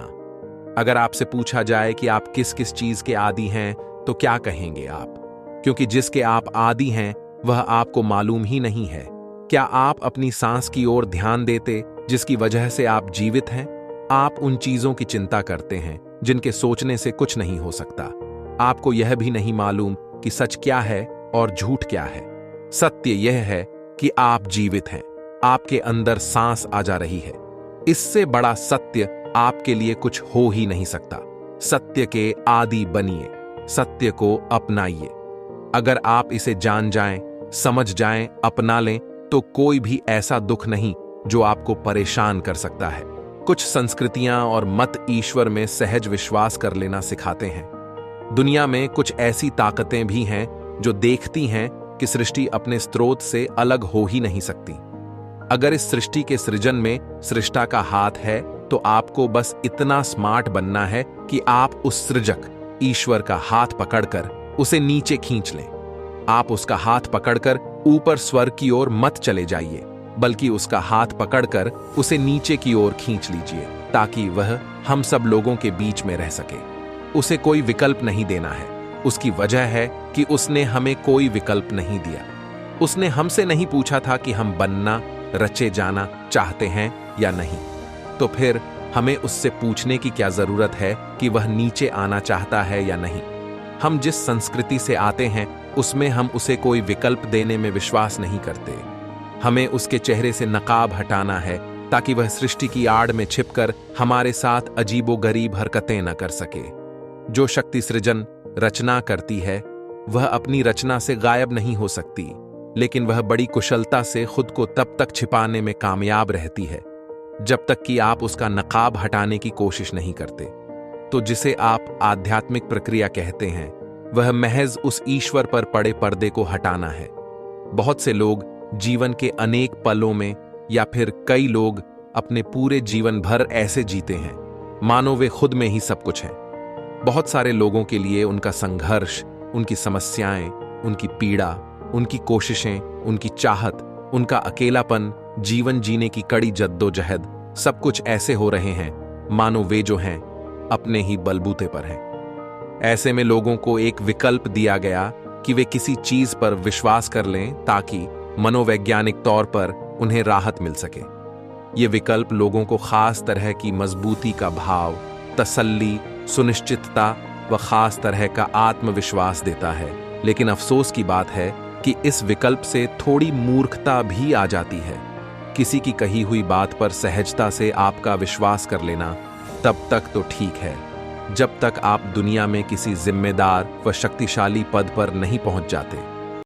अगर आपसे पूछा जाए कि आप किस किस चीज के आदी हैं, तो क्या कहेंगे आप? क्योंकि जिसके आप आदी हैं वह आपको मालूम ही नहीं है। क्या आप अपनी सांस की ओर ध्यान देते जिसकी वजह से आप जीवित हैं? आप उन चीजों की चिंता करते हैं जिनके सोचने से कुछ नहीं हो सकता। आपको यह भी नहीं मालूम कि सच क्या है और झूठ क्या है। सत्य यह है कि आप जीवित हैं, आपके अंदर सांस आ जा रही है। इससे बड़ा सत्य आपके लिए कुछ हो ही नहीं सकता। सत्य के आदी बनिए, सत्य को अपनाइए। अगर आप इसे जान जाएं, समझ जाएं, अपना लें, तो कोई भी ऐसा दुख नहीं जो आपको परेशान कर सकता है। कुछ संस्कृतियां और मत ईश्वर में सहज विश्वास कर लेना सिखाते हैं। दुनिया में कुछ ऐसी ताकतें भी हैं जो देखती हैं कि सृष्टि अपने स्रोत से अलग हो ही नहीं सकती। अगर इस सृष्टि के सृजन में सृष्टा का हाथ है, तो आपको बस इतना स्मार्ट बनना है कि आप उस सृजक ईश्वर का हाथ पकड़कर उसे नीचे खींच लें। आप उसका हाथ पकड़कर ऊपर स्वर्ग की ओर मत चले जाइए, बल्कि उसका हाथ पकड़कर उसे नीचे की ओर खींच लीजिए, ताकि वह हम सब लोगों के बीच में रह सके। उसे कोई विकल्प नहीं देना है। उसकी वजह है कि उसने हमें कोई विकल्प नहीं दिया। उसने हमसे नहीं पूछा था कि हम बनना, रचे जाना चाहते हैं या नहीं। तो फिर हमें उससे पूछने की क्या जरूरत है कि वह नीचे आना चाहता है या नहीं। हम जिस संस्कृति से आते हैं उसमें हम उसे कोई विकल्प देने में विश्वास नहीं करते। हमें उसके चेहरे से नकाब हटाना है ताकि वह सृष्टि की आड़ में छिपकर हमारे साथ अजीबोगरीब हरकतें न कर सके। जो शक्ति सृजन रचना करती है वह अपनी रचना से गायब नहीं हो सकती, लेकिन वह बड़ी कुशलता से खुद को तब तक छिपाने में कामयाब रहती है जब तक कि आप उसका नकाब हटाने की कोशिश नहीं करते। तो जिसे आप आध्यात्मिक प्रक्रिया कहते हैं वह महज उस ईश्वर पर पड़े पर्दे को हटाना है। बहुत से लोग जीवन के अनेक पलों में या फिर कई लोग अपने पूरे जीवन भर ऐसे जीते हैं मानो वे खुद में ही सब कुछ हैं। बहुत सारे लोगों के लिए उनका संघर्ष, उनकी समस्याएं, उनकी पीड़ा, उनकी कोशिशें, उनकी चाहत, उनका अकेलापन, जीवन जीने की कड़ी जद्दोजहद सब कुछ ऐसे हो रहे हैं मानो वे जो हैं अपने ही बलबूते पर हैं। ऐसे में लोगों को एक विकल्प दिया गया कि वे किसी चीज पर विश्वास कर लें ताकि मनोवैज्ञानिक तौर पर उन्हें राहत मिल सके। ये विकल्प लोगों को खास तरह की मजबूती का भाव, तसल्ली, सुनिश्चितता व खास तरह का आत्मविश्वास देता है। लेकिन अफसोस की बात है कि इस विकल्प से थोड़ी मूर्खता भी आ जाती है। किसी की कही हुई बात पर सहजता से आपका विश्वास कर लेना तब तक तो ठीक है जब तक आप दुनिया में किसी जिम्मेदार व शक्तिशाली पद पर नहीं पहुंच जाते।